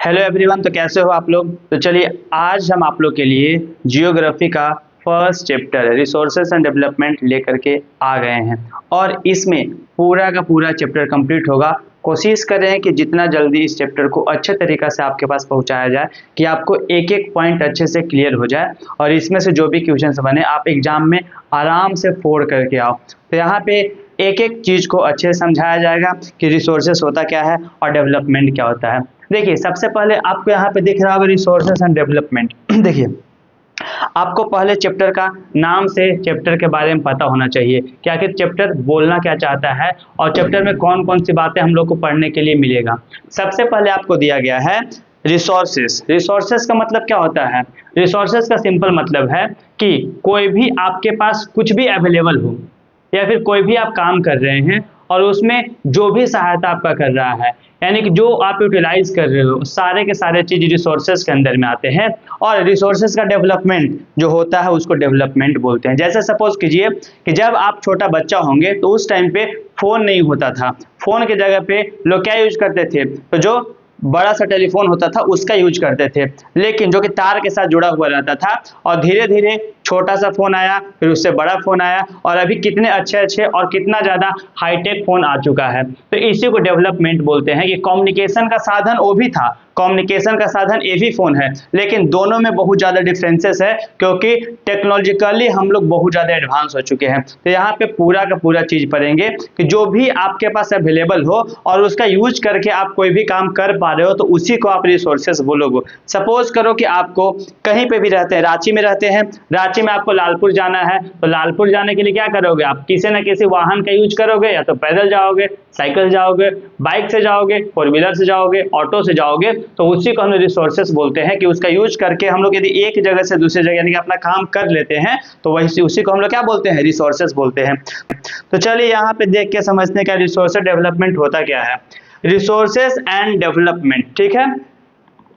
Hello everyone. तो कैसे हो आप लोग। तो चलिए आज हम आप लोग के लिए जियोग्राफी का first chapter resources and development लेकर के आ गए हैं और इसमें पूरा का पूरा चैप्टर कंप्लीट होगा। कोशिश कर रहे हैं कि जितना जल्दी इस चैप्टर को अच्छे तरीक़े से आपके पास पहुंचाया जाए कि आपको एक एक पॉइंट अच्छे से क्लियर हो जाए और इसमें से जो भी क्वेश्चंस बने आप एग्जाम में आराम से फोड़ करके आओ। तो यहाँ पे एक एक चीज़ को अच्छे से समझाया जाएगा कि रिसोर्सेज होता क्या है और डेवलपमेंट क्या होता है। देखिए सबसे पहले आपको यहाँ पे दिख रहा होगा रिसोर्सेज एंड डेवलपमेंट। देखिए आपको पहले चैप्टर का नाम से चैप्टर के बारे में पता होना चाहिए कि आखिर चैप्टर बोलना क्या चाहता है और चैप्टर में कौन कौन सी बातें हम लोग को पढ़ने के लिए मिलेगा। सबसे पहले आपको दिया गया है रिसोर्सेज। रिसोर्सेज का मतलब क्या होता है। रिसोर्सेज का सिंपल मतलब है कि कोई भी आपके पास कुछ भी अवेलेबल हो या फिर कोई भी आप काम कर रहे हैं और उसमें जो भी सहायता आपका कर रहा है यानी कि जो आप यूटिलाइज कर रहे हो सारे के सारे चीज रिसोर्सेज के अंदर में आते हैं। और रिसोर्सेज का डेवलपमेंट जो होता है उसको डेवलपमेंट बोलते हैं। जैसे सपोज कीजिए कि जब आप छोटा बच्चा होंगे तो उस टाइम पे फोन नहीं होता था। फोन की जगह पे लोग क्या यूज करते थे, तो जो बड़ा सा टेलीफोन होता था उसका यूज करते थे, लेकिन जो कि तार के साथ जुड़ा हुआ रहता था। और धीरे धीरे छोटा सा फोन आया, फिर उससे बड़ा फोन आया और अभी कितने अच्छे अच्छे और कितना ज्यादा हाईटेक फोन आ चुका है। तो इसी को डेवलपमेंट बोलते हैं कि कम्युनिकेशन का साधन वो भी था, कम्युनिकेशन का साधन ये भी फोन है, लेकिन दोनों में बहुत ज्यादा डिफरेंसेस है क्योंकि टेक्नोलॉजिकली हम लोग बहुत ज्यादा एडवांस हो चुके हैं। तो यहाँ पे पूरा का पूरा चीज पढ़ेंगे कि जो भी आपके पास अवेलेबल हो और उसका यूज करके आप कोई भी काम कर पा रहे हो तो उसी को आप रिसोर्सेज बोलोगे। सपोज करो कि आपको कहीं पे भी रहते हैं, रांची में रहते हैं, रांची में आपको लालपुर जाना है, तो लालपुर जाने के लिए क्या करोगे, आप किसी न किसी वाहन का यूज करोगे, या तो पैदल जाओगे, साइकिल जाओगे, बाइक से जाओगे, फोर व्हीलर से जाओगे, ऑटो से जाओगे। तो उसी को हम रिसोर्सेज बोलते हैं कि उसका यूज करके हम लोग यदि एक जगह से दूसरी जगह यानी कि अपना काम कर लेते हैं तो वही उसी को हम लोग क्या बोलते हैं, रिसोर्सेज बोलते हैं। तो चलिए यहाँ पे देख के समझने का रिसोर्सेज डेवलपमेंट होता क्या है। रिसोर्सेज एंड डेवलपमेंट, ठीक है,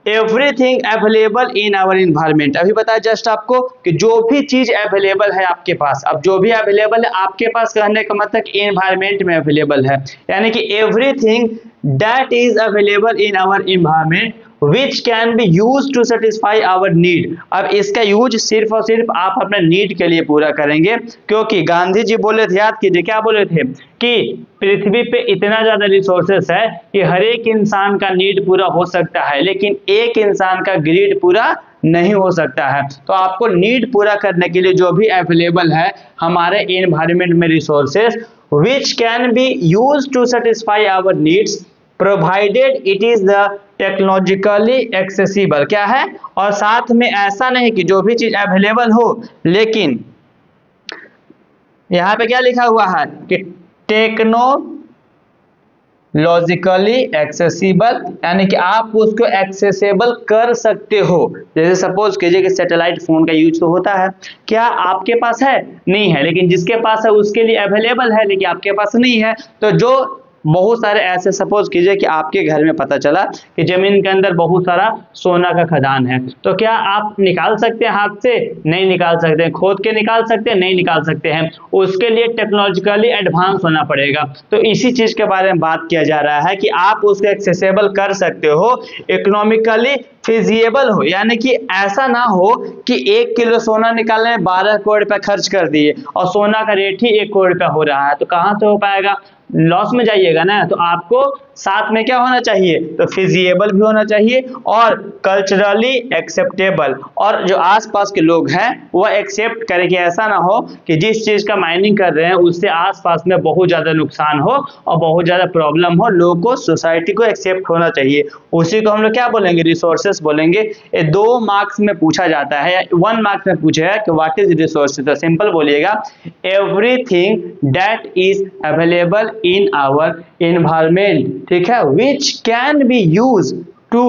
everything available in our environment. अभी बताया जस्ट आपको कि जो भी चीज अवेलेबल है आपके पास, अब जो भी अवेलेबल है आपके पास कहने का मतलब इन्वायरमेंट में अवेलेबल है, यानी कि everything that is available in our environment which can be used to satisfy our need। अब इसका यूज सिर्फ और सिर्फ आप अपने नीड के लिए पूरा करेंगे, क्योंकि गांधी जी बोले थे, याद कीजिए क्या बोले थे, कि पृथ्वी पे इतना ज्यादा रिसोर्सेस है कि हर एक इंसान का नीड पूरा हो सकता है लेकिन एक इंसान का ग्रीड पूरा नहीं हो सकता है। तो आपको नीड पूरा करने के लिए जो भी अवेलेबल है हमारे एनवायरनमेंट में resources which can be used to satisfy our needs provided it is the technologically accessible. क्या है, और साथ में ऐसा नहीं कि जो भी चीज अवेलेबल हो, लेकिन यहां पे क्या लिखा हुआ है कि टेक्नोलॉजिकली एक्सेसिबल, यानी कि आप उसको एक्सेसिबल कर सकते हो। जैसे सपोज कीजिए कि सैटेलाइट फोन का यूज तो होता है, क्या आपके पास है, नहीं है, लेकिन जिसके पास है उसके लिए अवेलेबल है लेकिन आपके पास नहीं है। तो जो बहुत सारे ऐसे, सपोज कीजिए कि आपके घर में पता चला कि जमीन के अंदर बहुत सारा सोना का खदान है, तो क्या आप निकाल सकते हैं हाथ से, नहीं निकाल सकते हैं। खोद के निकाल सकते हैं, नहीं निकाल सकते हैं, उसके लिए टेक्नोलॉजिकली एडवांस होना पड़ेगा। तो इसी चीज के बारे में बात किया जा रहा है कि आप उसको एक्सेसिबल कर सकते हो, इकोनॉमिकली फिजिएबल हो, यानी कि ऐसा ना हो कि 1 किलो सोना निकालने में 12 करोड़ रुपया खर्च कर दिए और सोना का रेट ही 1 करोड़ रुपया हो रहा है, तो कहां से हो पाएगा, लॉस में जाइएगा ना। तो आपको साथ में क्या होना चाहिए, तो फिजिएबल भी होना चाहिए और कल्चरली एक्सेप्टेबल, और जो आसपास के लोग हैं वह एक्सेप्ट करें कि ऐसा ना हो कि जिस चीज का माइनिंग कर रहे हैं उससे आसपास में बहुत ज्यादा नुकसान हो और बहुत ज्यादा प्रॉब्लम हो। लोगों को, सोसाइटी को एक्सेप्ट होना चाहिए, उसी को हम लोग क्या बोलेंगे, रिसोर्सेस बोलेंगे। ये 2 मार्क्स में पूछा जाता है, 1 मार्क्स में पूछेगा कि व्हाट इज रिसोर्सेस, तो सिंपल बोलिएगा everything that is available in our environment, ठीक है, which can be used to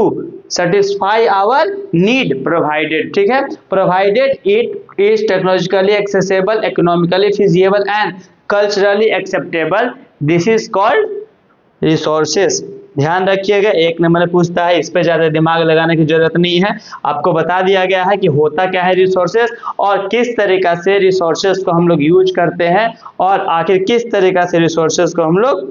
satisfy our need provided, ठीक है, provided it is technologically accessible, economically feasible and culturally acceptable, this is called resources। ध्यान रखिएगा, 1 number में पूछता है, इस पे ज्यादा दिमाग लगाने की जरूरत नहीं है। आपको बता दिया गया है कि होता क्या है रिसोर्सेस और किस तरीका से रिसोर्सेस को हम लोग यूज करते हैं और आखिर किस तरीका से रिसोर्सेस को हम लोग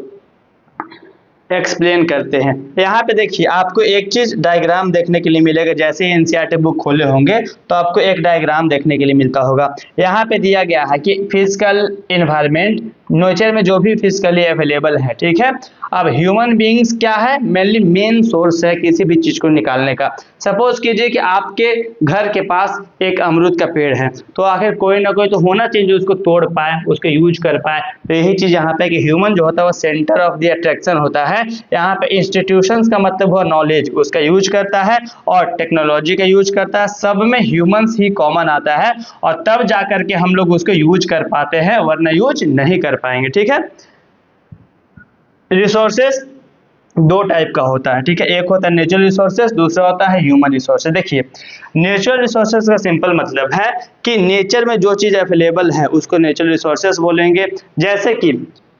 एक्सप्लेन करते हैं। यहाँ पे देखिए आपको एक चीज डायग्राम देखने के लिए मिलेगा, जैसे ही एनसीईआरटी बुक खोले होंगे तो आपको एक डायग्राम देखने के लिए मिलता होगा। यहाँ पे दिया गया है कि फिजिकल इन्वायरमेंट, नेचर में जो भी फिजिकली अवेलेबल है, ठीक है। अब ह्यूमन बीइंग्स क्या है, मेनली मेन सोर्स है किसी भी चीज को निकालने का। सपोज कीजिए कि आपके घर के पास एक अमरूद का पेड़ है, तो आखिर कोई ना कोई तो होना चाहिए जो उसको तोड़ पाए, उसको यूज कर पाए। तो यही चीज यहाँ पे कि ह्यूमन जो होता है वो सेंटर ऑफ द अट्रैक्शन होता है। यहाँ पे इंस्टीट्यूशंस का मतलब हुआ नॉलेज, उसका यूज करता है और टेक्नोलॉजी का यूज करता है, सब में ह्यूमंस ही कॉमन आता है और तब जाकर के हम लोग उसको यूज कर पाते हैं, वरना यूज नहीं कर पाएंगे, ठीक है। रिसोर्सेस दो टाइप का होता है, ठीक है। एक होता है नेचुरल रिसोर्सेस, दूसरा होता है ह्यूमन रिसोर्सेस। देखिए नेचुरल रिसोर्सेस का सिंपल मतलब है कि नेचर में जो चीज अवेलेबल है उसको नेचुरल रिसोर्सेस बोलेंगे। जैसे कि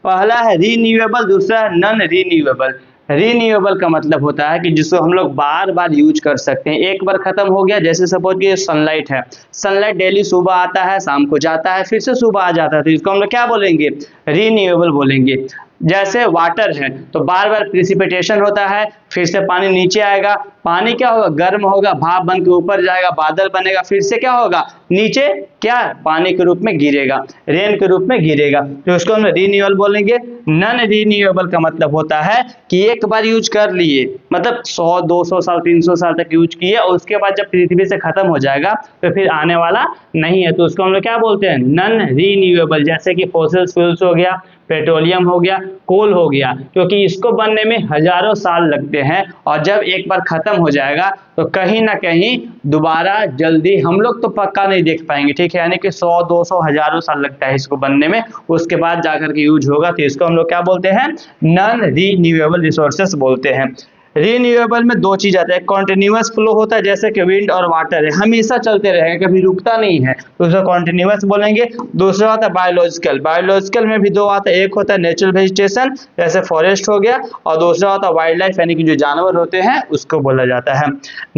पहला है रीन्यूएबल, दूसरा है नॉन रीन्यूएबल। रीन्यूएबल का मतलब होता है कि जिसको हम लोग बार बार यूज कर सकते हैं, एक बार खत्म हो गया, जैसे सपोज कि सनलाइट है, सनलाइट डेली सुबह आता है, शाम को जाता है, फिर से सुबह आ जाता है, तो इसको हम लोग क्या बोलेंगे, रीन्यूएबल बोलेंगे। जैसे वाटर है तो बार बार प्रिसिपिटेशन होता है, फिर से पानी नीचे आएगा, पानी क्या होगा, गर्म होगा, भाप बन के ऊपर जाएगा, बादल बनेगा, फिर से क्या होगा, नीचे क्या पानी के रूप में गिरेगा, रेन के रूप में गिरेगा, तो उसको हम रीन्यूएबल बोलेंगे। नॉन रीन्यूएबल का मतलब होता है कि एक बार यूज कर लिए, मतलब 100 200 साल 300 साल तक यूज किए और उसके बाद जब पृथ्वी से खत्म हो जाएगा तो फिर आने वाला नहीं है, तो उसको हम लोग क्या बोलते हैं, नॉन रीन्यूएबल। जैसे कि फॉसिल फ्यूल्स हो गया, पेट्रोलियम हो गया, कोल हो गया, क्योंकि इसको बनने में हजारों साल लगते हैं और जब एक बार खत्म हो जाएगा तो कहीं ना कहीं दोबारा जल्दी हम लोग तो पक्का नहीं देख पाएंगे, ठीक है। यानी कि 100 200 हजारों साल लगता है इसको बनने में, उसके बाद जाकर के यूज होगा, तो इसको हम लोग क्या बोलते हैं, नॉन रीन्यूएबल रिसोर्सेस बोलते हैं। रीन्यूएबल में दो चीज आता है, कॉन्टिन्यूअस फ्लो होता है, जैसे कि विंड और वाटर है, हमेशा चलते रहेगा, कभी रुकता नहीं है, तो उसको कॉन्टिन्यूअस बोलेंगे। दूसरा होता है बायोलॉजिकल, बायोलॉजिकल में भी दो आता है, एक होता है नेचुरल वेजिटेशन जैसे फॉरेस्ट हो गया, और दूसरा होता है वाइल्ड लाइफ यानी कि जो जानवर होते हैं उसको बोला जाता है।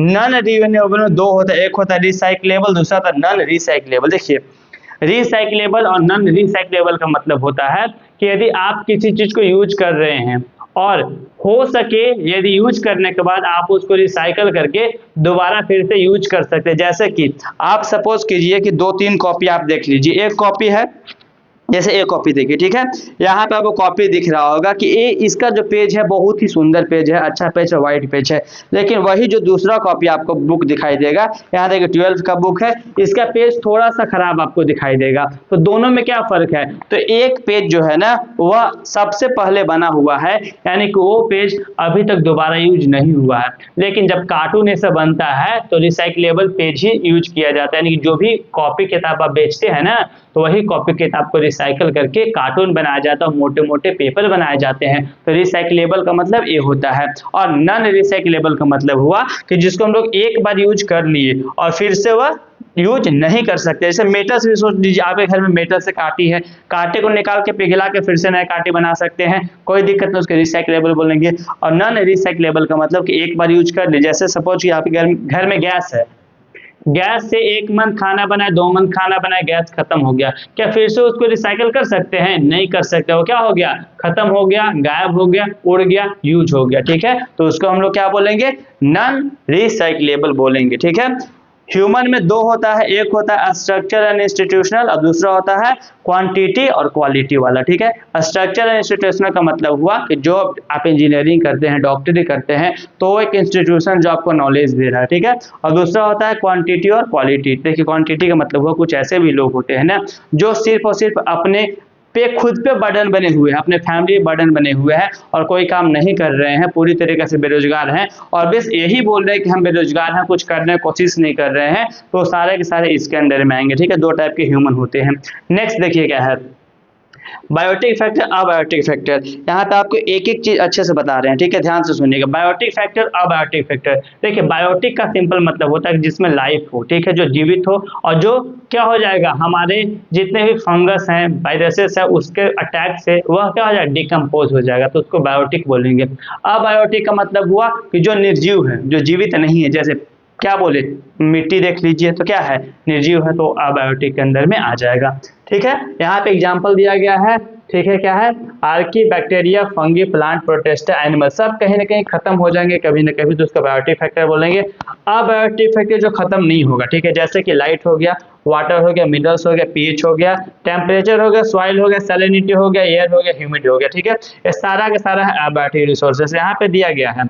नॉन रीन्यूएबल में दो होता है, एक होता है रिसाइक्लेबल, दूसरा होता है नॉन रिसाइक्लेबल। देखिए रिसाइक्लेबल और नॉन रिसाइक्लेबल का मतलब होता है कि यदि आप किसी चीज को यूज कर रहे हैं और हो सके यदि यूज करने के बाद आप उसको रिसाइकल करके दोबारा फिर से यूज कर सकते हैं। जैसे कि आप सपोज कीजिए कि 2-3 कॉपी आप देख लीजिए, एक कॉपी है, जैसे एक कॉपी देखिए, ठीक है, यहाँ पे आपको कॉपी दिख रहा होगा कि ये इसका जो पेज है बहुत ही सुंदर पेज है, अच्छा पेज है, वाइट पेज है, लेकिन वही जो दूसरा कॉपी आपको बुक दिखाई देगा, यहाँ देखिए 12th का बुक है, इसका पेज थोड़ा सा खराब आपको दिखाई देगा, तो दोनों में क्या फर्क है, तो एक पेज जो है ना वह सबसे पहले बना हुआ है, यानी कि वो पेज अभी तक दोबारा यूज नहीं हुआ है, लेकिन जब कार्टून ऐसा बनता है तो रिसाइक्लेबल पेज ही यूज किया जाता है, यानी कि जो भी कॉपी किताब आप बेचते हैं ना, तो वही कॉपी किताब को रिसाइकल करके कार्टून बनाया जाता है, मोटे मोटे पेपर बनाए जाते हैं, तो रिसाइक्लेबल का मतलब ये होता है। और नॉन रिसाइक्लेबल का मतलब हुआ कि जिसको हम लोग एक बार यूज कर लिए और फिर से वह यूज नहीं कर सकते। जैसे मेटल से सोच लीजिए, आपके घर में मेटल से काटी है, कांटे को निकाल के पिघला के फिर से नए कांटे बना सकते हैं, कोई दिक्कत नहीं, उसके रिसाइक्लेबल बोलेंगे। और नॉन रिसाइक्लेबल का मतलब कि एक बार यूज कर ली, जैसे सपोज कि आपके घर में गैस है, गैस से 1 मंथ खाना बनाए, 2 मंथ खाना बनाए, गैस खत्म हो गया, क्या फिर से उसको रिसाइकल कर सकते हैं, नहीं कर सकते, वो क्या हो गया, खत्म हो गया, गायब हो गया, उड़ गया, यूज हो गया, ठीक है, तो उसको हम लोग क्या बोलेंगे, नॉन रिसाइक्लेबल बोलेंगे, ठीक है। ह्यूमन में दो होता है, एक होता है स्ट्रक्चर एंड इंस्टीट्यूशनल और दूसरा होता है क्वांटिटी और क्वालिटी वाला, ठीक है। स्ट्रक्चर एंड इंस्टीट्यूशनल का मतलब हुआ कि जो आप इंजीनियरिंग करते हैं, डॉक्टरी करते हैं, तो एक इंस्टीट्यूशन जो आपको नॉलेज दे रहा है, ठीक है। और दूसरा होता है क्वांटिटी और क्वालिटी। देखिए क्वांटिटी का मतलब हुआ कुछ ऐसे भी लोग होते हैं ना जो सिर्फ और सिर्फ अपने पे खुद पे बर्डन बने हुए हैं, अपने फैमिली बर्डन बने हुए हैं और कोई काम नहीं कर रहे हैं, पूरी तरीके से बेरोजगार हैं और बस यही बोल रहे हैं कि हम बेरोजगार हैं, कुछ करने की कोशिश नहीं कर रहे हैं, तो सारे के सारे इसके अंदर में आएंगे, ठीक है। दो टाइप के ह्यूमन होते हैं। नेक्स्ट देखिए क्या है, बायोटिक फैक्टर, अबायोटिक फैक्टर। यहाँ पे आपको एक एक चीज अच्छे से बता रहे हैं, ठीक है, ध्यान से सुनिएगा। Biotic factor, abiotic factor. देखिए बायोटिक का सिंपल मतलब होता है जिसमें लाइफ हो, ठीक है, जो जीवित हो और जो क्या हो जाएगा, हमारे जितने भी फंगस हैं, वायरसेस है, उसके अटैक से वह क्या हो जाएगा, डिकम्पोज हो जाएगा, तो उसको बायोटिक बोलेंगे। अबायोटिक का मतलब हुआ कि जो निर्जीव है, जो जीवित नहीं है, जैसे क्या बोले, मिट्टी देख लीजिए तो क्या है, निर्जीव है, तो अबायोटिक के अंदर में आ जाएगा, ठीक है। यहाँ पे एग्जाम्पल दिया गया है ठीक है, क्या है, Archie, bacteria, fungi, plant, Protista, animal, सब कहीं ना कहीं खत्म हो जाएंगे कभी ना कभी, तो उसका बायोटिक फैक्टर बोलेंगे। अबायोटिक फैक्टर जो खत्म नहीं होगा, ठीक है, जैसे कि लाइट हो गया, वाटर हो गया, मिनरल्स हो गया, पीएच हो गया, टेम्परेचर हो गया, सॉइल हो गया, सैलिनिटी हो गया, एयर हो गया, ह्यूमिडिटी हो गया, ठीक है, ये सारा का सारा है अबायोटिक रिसोर्सेस। यहाँ पे दिया गया है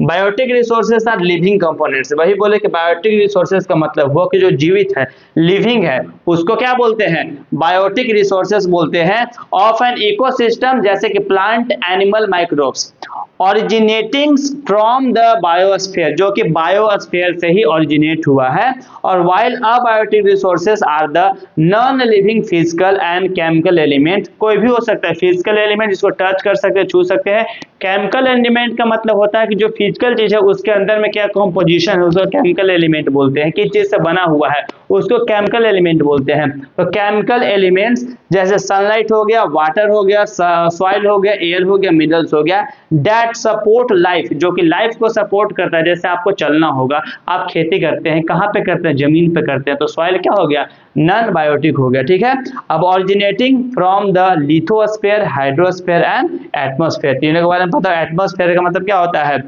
biotic resources are living components. वही बोले कि बायोटिक रिसोर्सेस का मतलब वो कि जो जीवित है, लिविंग है, उसको क्या बोलते हैं, बायोटिक रिसोर्सेस बोलते हैं। ऑफ एन इकोसिस्टम, जैसे कि plant, animal, microbes, originating from the biosphere, जो कि बायोस्फीयर से ही ऑरिजिनेट हुआ है। और while abiotic resources are the non living physical and chemical element, कोई भी हो सकता है फिजिकल एलिमेंट जिसको टच कर सकते हैं, छू सकते हैं। केमिकल एलिमेंट का मतलब होता है कि जो फिजिकल चीज है उसके अंदर में क्या कॉम्पोजिशन है, उसको केमिकल एलिमेंट बोलते हैं। किस चीज से बना हुआ है उसको केमिकल एलिमेंट बोलते हैं। तो केमिकल एलिमेंट्स जैसे सनलाइट हो गया, वाटर हो गया, सॉइल हो गया, एयर हो गया, मिनरल्स हो गया, दैट सपोर्ट लाइफ, जो कि लाइफ को सपोर्ट करता है। जैसे आपको चलना होगा, आप खेती करते हैं, कहाँ पे करते हैं, जमीन पे करते हैं, तो सॉइल क्या हो गया, नॉन बायोटिक हो गया, ठीक है। अब originating from the lithosphere, hydrosphere and atmosphere, तीनों के बारे में पता है। एटमॉस्फेयर का मतलब क्या होता है,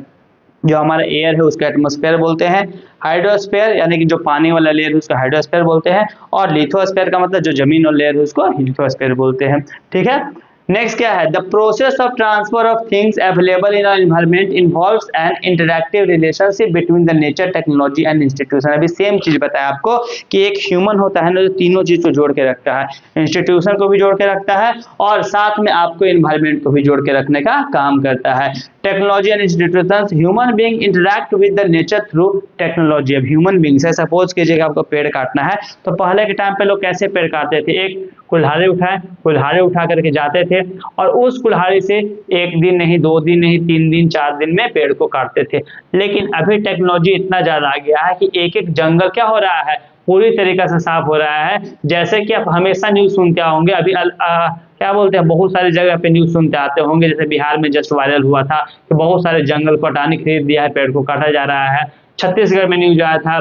जो हमारा एयर है उसका एटमॉस्फेयर बोलते हैं। हाइड्रोस्फीयर यानी कि जो पानी वाला लेयर है उसका हाइड्रोस्फीयर बोलते हैं। और लिथोस्फीयर का मतलब जो जमीन और लेयर है उसको लिथोस्फीयर बोलते हैं, ठीक है। नेक्स्ट क्या है, the process of transfer of things available in our environment involves an interactive relationship between the nature, technology and institution. अभी सेम चीज बताया आपको कि एक ह्यूमन होता है ना, जो तीनों चीज को जोड़ के रखता है, इंस्टीट्यूशन को भी जोड़ के रखता है और साथ में आपको एनवायरनमेंट को भी जोड़ के रखने का काम करता है। Technology and institutions, human being interact with the nature through technology. अब ह्यूमन बीइंग से सपोज कीजिएगा आपको पेड़ काटना है, तो पहले के टाइम पे लोग कैसे पेड़ काटते थे, एक कुल्हाड़ी उठाए, कुल्हाड़ी उठा करके जाते थे और उस कुल्हाड़ी से एक दिन नहीं, 2 दिन नहीं, 3 दिन 4 दिन में पेड़ को काटते थे। लेकिन अभी टेक्नोलॉजी इतना ज्यादा आ गया है कि एक एक जंगल क्या हो रहा है, पूरी तरीके से साफ हो रहा है। जैसे कि आप हमेशा न्यूज सुनते होंगे, अभी क्या बोलते हैं, बहुत सारी जगह पे न्यूज सुनते आते होंगे, जैसे बिहार में जस्ट वायरल हुआ था कि बहुत सारे जंगल को हटाने खरीद दिया है, पेड़ को काटा जा रहा है। छत्तीसगढ़ में न्यूज आया था,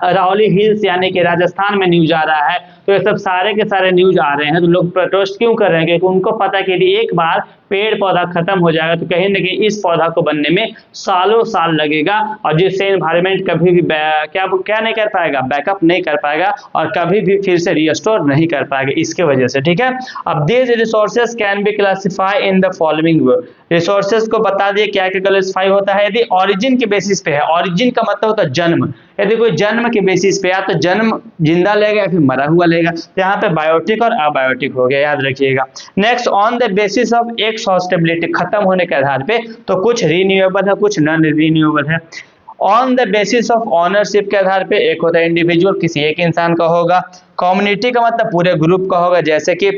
अरावली हिल्स यानी कि राजस्थान में न्यूज आ रहा है। तो ये सब सारे के सारे न्यूज आ रहे हैं, तो लोग प्रोटेस्ट क्यों कर रहे हैं, क्योंकि उनको पता है कि यदि एक बार पेड़ पौधा खत्म हो जाएगा तो कहीं ना कहीं इस पौधा को बनने में सालों साल लगेगा, और जिससे एनवायरनमेंट कभी भी क्या नहीं कर पाएगा, बैकअप नहीं कर पाएगा और कभी भी फिर से रिस्टोर नहीं कर पाएगा इसके वजह से, ठीक है। अब these resources can be classify in the following way, resources को बता दिए क्या क्या क्लासिफाई होता है। यदि ऑरिजिन के बेसिस पे है, ऑरिजिन का मतलब होता है जन्म, यदि कोई जन्म के बेसिस पे या तो जन्म जिंदा लेगा या फिर मरा हुआ लेगा, तो यहाँ पे बायोटिक और अबायोटिक हो गया, याद रखिएगा। Next, on the basis of exhaustibility, खत्म होने के आधार पे, तो कुछ रिन्यूएबल है, कुछ नॉन रिन्यूएबल है। On the basis of ownership के आधार पे, एक होता है इंडिविजुअल, किसी एक इंसान का होगा। कम्युनिटी का मतलब पूरे ग्रुप का होगा, जैसे कि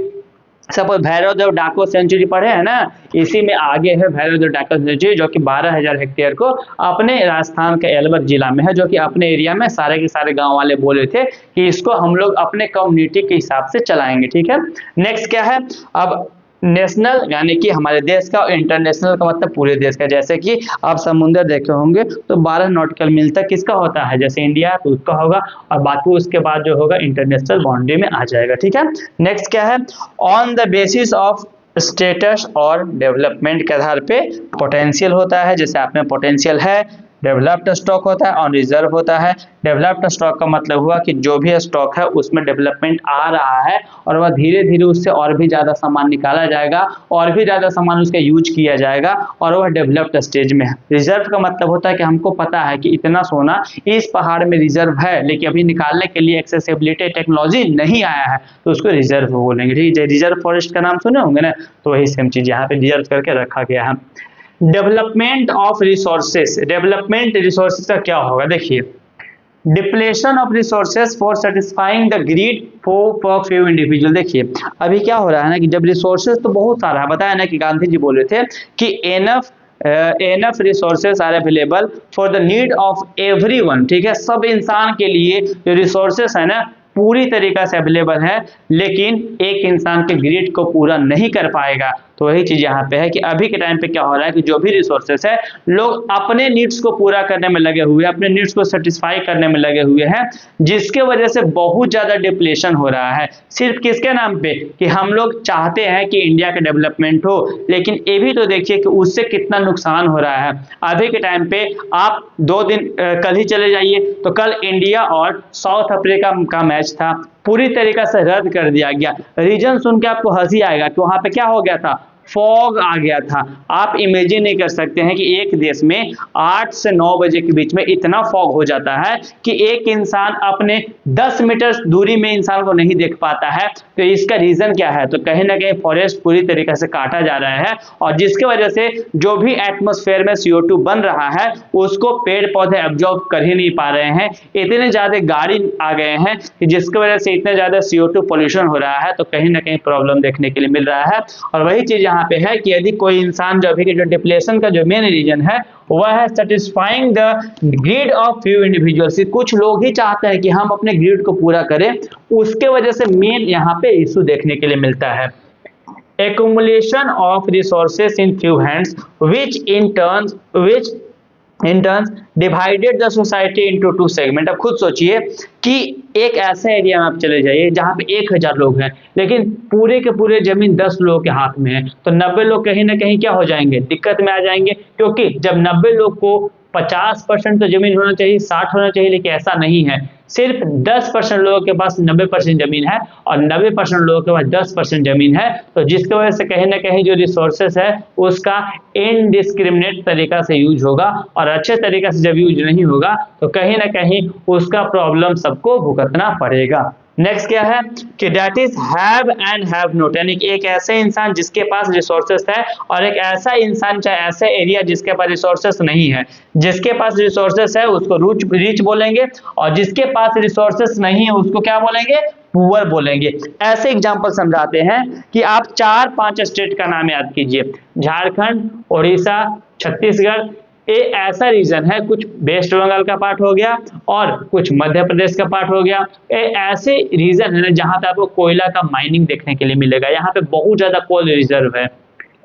सपोज भैरव देव डाको सेंचुरी पढ़े हैं ना, इसी में आगे है भैरव देव डाको सेंचुरी, जो कि 12,000 हेक्टेयर को अपने राजस्थान के अलवर जिला में है, जो कि अपने एरिया में सारे के सारे गांव वाले बोले थे कि इसको हम लोग अपने कम्युनिटी के हिसाब से चलाएंगे, ठीक है। नेक्स्ट क्या है, अब नेशनल यानी कि हमारे देश का, और इंटरनेशनल का मतलब पूरे देश का। जैसे कि आप समुद्र देखे होंगे तो 12 नॉटिकल मील तक किसका होता है, जैसे इंडिया तो उसका होगा, और बाकी उसके बाद जो होगा इंटरनेशनल बाउंड्री में आ जाएगा, ठीक है। नेक्स्ट क्या है, on the basis of status और डेवलपमेंट के आधार पे पोटेंशियल होता है, जैसे आप में पोटेंशियल है। डेवलप्ड स्टॉक होता है और रिजर्व होता है। डेवलप्ड स्टॉक का मतलब हुआ कि जो भी स्टॉक है उसमें डेवलपमेंट आ रहा है और वह धीरे धीरे उससे और भी ज़्यादा सामान निकाला जाएगा, और भी ज़्यादा सामान उसका यूज किया जाएगा, और वह डेवलप्ड स्टेज में है। रिजर्व का मतलब होता है कि हमको पता है कि इतना सोना इस पहाड़ में रिजर्व है, लेकिन अभी निकालने के लिए एक्सेसिबिलिटी टेक्नोलॉजी नहीं आया है, तो उसको रिजर्व बोलेंगे, ठीक है। रिजर्व फॉरेस्ट का नाम सुने होंगे ना, तो वही सेम चीज़ यहाँ पे रिजर्व करके रखा गया है। Development of resources, development resources का क्या होगा, देखिए, depletion of resources for satisfying the greed for few individual. देखिए अभी क्या हो रहा है ना कि जब रिसोर्सेस तो बहुत सारा है, बताया ना कि गांधी जी बोले थे कि enough resources are available for the need of everyone, ठीक है। सब इंसान के लिए जो रिसोर्सेस है ना पूरी तरीका से अवेलेबल है, लेकिन एक इंसान के ग्रिड को पूरा नहीं कर पाएगा, तो वही चीज यहाँ पे है कि अभी के टाइम पे क्या हो रहा है कि जो भी रिसोर्सेस है लोग अपने नीड्स को पूरा करने में लगे हुए हैं, अपने नीड्स को सेटिस्फाई करने में लगे हुए हैं, जिसके वजह से बहुत ज्यादा डिप्लेशन हो रहा है। सिर्फ किसके नाम पे कि हम लोग चाहते हैं कि इंडिया का डेवलपमेंट हो, लेकिन ये भी तो देखिए कि उससे कितना नुकसान हो रहा है। अभी के टाइम पे आप 2 दिन कल ही चले जाइए तो कल इंडिया और साउथ अफ्रीका का मैच था, पूरी तरीके से रद्द कर दिया गया। रीजन सुन के आपको हंसी आएगा कि वहां पे क्या हो गया था, फॉग आ गया था। आप इमेजिन नहीं कर सकते हैं कि एक देश में 8 से 9 बजे के बीच में इतना फॉग हो जाता है कि एक इंसान अपने 10 मीटर दूरी में इंसान को नहीं देख पाता है। तो इसका रीजन क्या है, तो कहीं ना कहीं फॉरेस्ट पूरी तरीके से काटा जा रहा है, और जिसकी वजह से जो भी एटमॉस्फेयर में CO2 बन रहा है उसको पेड़ पौधे एब्जॉर्ब कर ही नहीं पा रहे हैं। इतने ज्यादा गाड़ी आ गए हैं कि जिसकी वजह से इतने ज्यादा CO2 पोल्यूशन हो रहा है, तो कहीं ना कहीं प्रॉब्लम देखने के लिए मिल रहा है। और वही चीज यहाँ पे है कि यदि कोई इंसान जो अभी के जो डिप्लेशन का जो मेन रीजन है वह है satisfying the greed of few individuals. कुछ लोग ही चाहते हैं कि हम अपने ग्रीड को पूरा करें, उसके वजह से मेन यहाँ पे इशू देखने के लिए मिलता है। accumulation of resources in few hands which in turns divided the society into 2 segment। अब खुद सोचिए कि एक ऐसा एरिया में आप चले जाइए जहां पे 1000 लोग हैं, लेकिन पूरे के पूरे जमीन 10 लोगों के हाथ में है, तो 90 लोग कहीं ना कहीं क्या हो जाएंगे, दिक्कत में आ जाएंगे। क्योंकि जब 90 लोग को 50% तो जमीन होना चाहिए, 60 होना चाहिए, लेकिन ऐसा नहीं है। सिर्फ 10% लोगों के पास 90% जमीन है और 90% लोगों के पास 10% जमीन है। तो जिसकी वजह से कहीं ना कहीं जो रिसोर्सेस है उसका इनडिस्क्रिमिनेट तरीका से यूज होगा, और अच्छे तरीके से जब यूज नहीं होगा तो कहीं ना कहीं उसका प्रॉब्लम सबको भुगतना पड़ेगा। नेक्स्ट क्या है कि that is have and have not, यानी कि एक ऐसे इंसान जिसके पास रिसोर्सेस है और एक ऐसा इंसान चाहे ऐसा एरिया जिसके पास रिसोर्सेस नहीं है। जिसके पास रिसोर्सेस है उसको रिच बोलेंगे, और जिसके पास रिसोर्सेस नहीं है उसको क्या बोलेंगे, पुअर बोलेंगे। ऐसे एग्जांपल समझाते हैं कि आप 4-5 स्टेट का नाम याद कीजिए, झारखंड, उड़ीसा, छत्तीसगढ़। ये ऐसा रीजन है, कुछ वेस्ट बंगाल का पार्ट हो गया और कुछ मध्य प्रदेश का पार्ट हो गया। ये ऐसे रीजन है ना जहां पे आपको कोयला का माइनिंग देखने के लिए मिलेगा। यहाँ पे बहुत ज्यादा कोल रिजर्व है,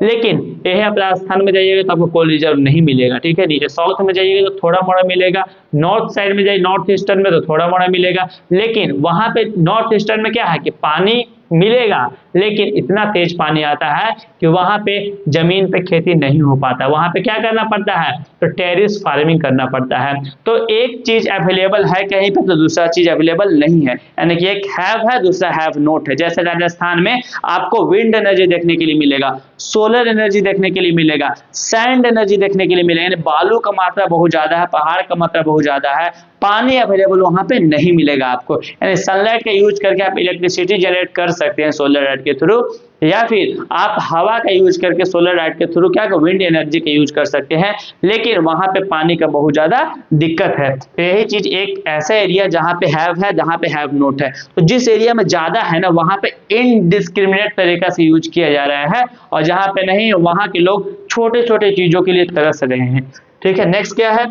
लेकिन यह आप राजस्थान में जाइएगा तो आपको कोल रिजर्व नहीं मिलेगा, ठीक है। नीचे साउथ में जाइएगा तो थोड़ा मोड़ा मिलेगा, नॉर्थ साइड में जाइए नॉर्थ ईस्टर्न में तो थोड़ा मोड़ा मिलेगा। लेकिन वहां पे नॉर्थ ईस्टर्न में क्या है कि पानी मिलेगा, लेकिन इतना तेज पानी आता है कि वहां पे जमीन पे खेती नहीं हो पाता। वहां पे क्या करना पड़ता है, तो टेरिस फार्मिंग करना पड़ता है। तो एक चीज अवेलेबल है कहीं पे तो दूसरा चीज अवेलेबल नहीं है, यानी कि एक हैव है दूसरा हैव नॉट है। जैसे राजस्थान में आपको विंड एनर्जी देखने के लिए मिलेगा, सोलर एनर्जी देखने के लिए मिलेगा, सैंड एनर्जी देखने के लिए मिलेगा, यानी बालू का मात्रा बहुत ज्यादा है, पहाड़ का मात्रा बहुत ज्यादा है, पानी अवेलेबल वहां पे नहीं मिलेगा आपको। यानी सनलाइट का यूज करके आप इलेक्ट्रिसिटी जनरेट कर सकते हैं सोलर लाइट के थ्रू, या फिर आप हवा का यूज करके सोलर लाइट के थ्रू क्या विंड एनर्जी का यूज कर सकते हैं, लेकिन वहां पे पानी का बहुत ज्यादा दिक्कत है। तो यही चीज एक ऐसा एरिया जहां पे हैव है जहां पे हैव नॉट है। तो जिस एरिया में ज्यादा है ना वहां पे इनडिस्क्रिमिनेट तरीका से यूज किया जा रहा है, और जहां पे नहीं वहां के लोग छोटे छोटे चीजों के लिए तरस रहे हैं, ठीक है। नेक्स्ट क्या है,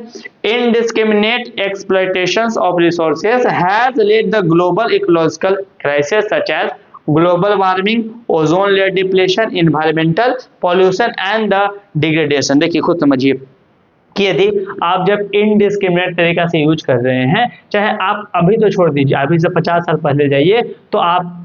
indiscriminate exploitations of resources has led the global ecological crisis such as global warming, ozone layer depletion, environmental pollution and the degradation। देखिए खुद समझिए कि यदि आप जब इनडिस्क्रिमिनेट तरीका से यूज कर रहे हैं, चाहे आप अभी तो छोड़ दीजिए, अभी से 50 साल पहले जाइए तो आप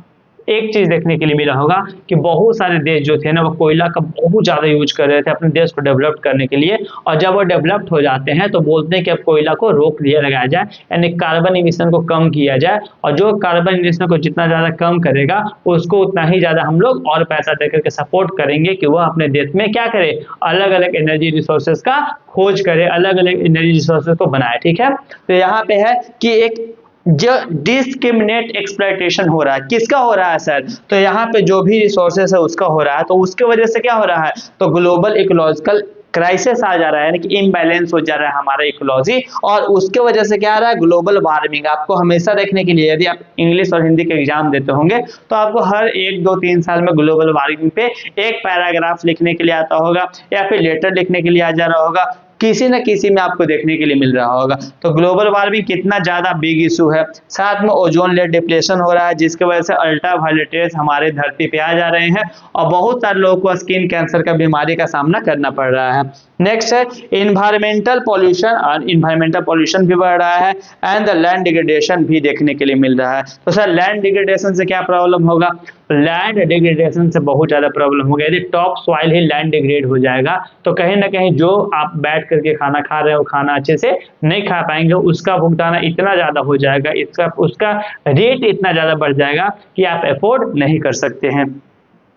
एक चीज देखने के लिए मिला होगा कि बहुत सारे देश जो थे ना वो कोयला का बहुत ज्यादा यूज कर रहे थे अपने देश को डेवलप करने के लिए, और जब वो डेवलप्ड हो जाते हैं तो बोलते हैं कि अब कोयला को रोक दिया लगाया जाए, यानी कार्बन इमिशन को कम किया जाए, और जो कार्बन इमिशन को जितना ज्यादा कम करेगा उसको उतना ही ज्यादा हम लोग और पैसा देकर के सपोर्ट करेंगे कि वह अपने देश में क्या करे, अलग अलग एनर्जी रिसोर्सेज का खोज करे, अलग अलग एनर्जी रिसोर्सेज को बनाए, ठीक है। तो यहाँ पे है कि एक जो डिस्क्रिमिनेट एक्सप्लॉयटेशन हो रहा है, किसका हो रहा है सर, तो यहाँ पे जो भी रिसोर्सेस है उसका हो रहा है। तो उसके वजह से क्या हो रहा है, तो ग्लोबल इकोलॉजिकल क्राइसिस आ जा रहा है, यानी कि इम्बैलेंस हो जा रहा है हमारा इकोलॉजी, और उसके वजह से क्या आ रहा है, ग्लोबल वार्मिंग। आपको हमेशा देखने के लिए, यदि आप इंग्लिश और हिंदी के एग्जाम देते होंगे तो आपको हर 1, 2, 3 साल में ग्लोबल वार्मिंग पे एक पैराग्राफ लिखने के लिए आता होगा, या फिर लेटर लिखने के लिए आ जा रहा होगा। किसी न किसी में आपको देखने के लिए मिल रहा होगा। तो ग्लोबल वार्मिंग कितना ज़्यादा बिग इशू है, साथ में ओजोन लेयर डिप्लेशन हो रहा है जिसकी वजह से अल्ट्रावायलेट रेज हमारे धरती पे आ जा रहे हैं और बहुत सारे लोगों को स्किन कैंसर का बीमारी का सामना करना पड़ रहा है। नेक्स्ट है इन्वायरमेंटल पॉल्यूशन, और इन्वायरमेंटल पॉल्यूशन भी बढ़ रहा है एंड द लैंड डिग्रेडेशन भी देखने के लिए मिल रहा है। तो सर लैंड डिग्रेडेशन से क्या प्रॉब्लम होगा? लैंड डिग्रेडेशन से बहुत ज़्यादा प्रॉब्लम होगा। यदि टॉप सॉइल ही लैंड डिग्रेड हो जाएगा तो कहीं ना कहीं जो आप बैठ करके खाना खा रहे हो खाना अच्छे से नहीं खा पाएंगे, उसका भुगतान इतना ज़्यादा हो जाएगा, उसका रेट इतना ज़्यादा बढ़ जाएगा कि आप अफोर्ड नहीं कर सकते हैं।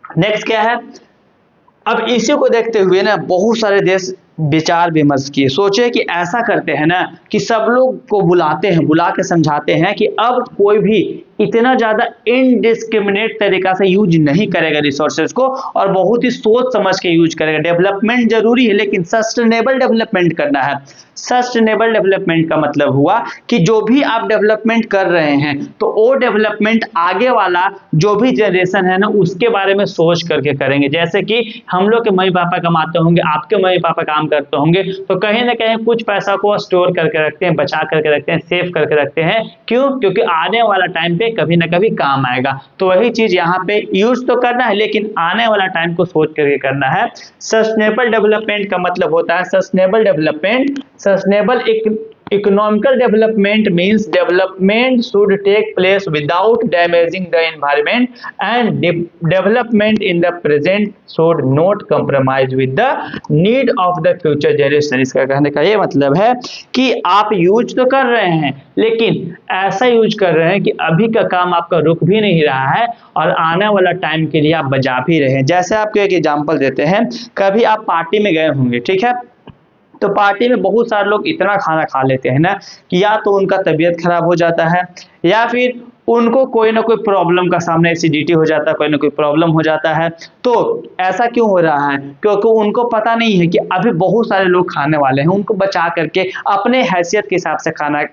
नेक्स्ट क्या है, अब इसी को देखते हुए ना बहुत सारे देश विचार विमर्श किए, सोचे कि ऐसा करते हैं ना कि सब लोग को बुलाते हैं, बुला के समझाते हैं कि अब कोई भी इतना ज़्यादा इनडिस्क्रिमिनेट तरीका से यूज नहीं करेगा रिसोर्सेज को और बहुत ही सोच समझ के यूज करेगा। डेवलपमेंट जरूरी है लेकिन सस्टेनेबल डेवलपमेंट करना है। सस्टेनेबल डेवलपमेंट का मतलब हुआ कि जो भी आप डेवलपमेंट कर रहे हैं तो वो डेवलपमेंट आगे वाला जो भी जनरेशन है ना उसके बारे में सोच करके करेंगे। जैसे कि हम लोग के मम्मी पापा कमाते होंगे, आपके मम्मी पापा काम करते होंगे, तो कहीं ना कहीं कुछ पैसा को स्टोर करके रखते हैं, बचा करके रखते हैं, सेव करके रखते हैं। क्यों? क्योंकि आने वाला टाइम पे कभी ना कभी काम आएगा। तो वही चीज यहाँ पे यूज तो करना है लेकिन आने वाला टाइम को सोच करके करना है। सस्टेनेबल डेवलपमेंट का मतलब होता है sustainable development, sustainable economical development means development should take place without damaging the environment and development in the present should not compromise with the need of the future generation। इसका कहने का ये मतलब है कि आप यूज तो कर रहे हैं लेकिन ऐसा यूज कर रहे हैं कि अभी का काम आपका रुक भी नहीं रहा है और आने वाला टाइम के लिए आप बचा भी रहे हैं। जैसे आपको एक एग्जांपल देते हैं, कभी आप पार्टी में गए होंगे, ठीक है, तो पार्टी में बहुत सारे लोग इतना खाना खा लेते हैं ना कि या तो उनका तबीयत खराब हो जाता है या फिर उनको कोई ना कोई प्रॉब्लम का सामने एसिडिटी हो जाता है, कोई ना कोई प्रॉब्लम हो जाता है। तो ऐसा क्यों हो रहा है? क्योंकि उनको पता नहीं है कि अभी बहुत सारे लोग खाने वाले हैं, उनको बचा करके अपने हैसियत के हिसाब से खाना,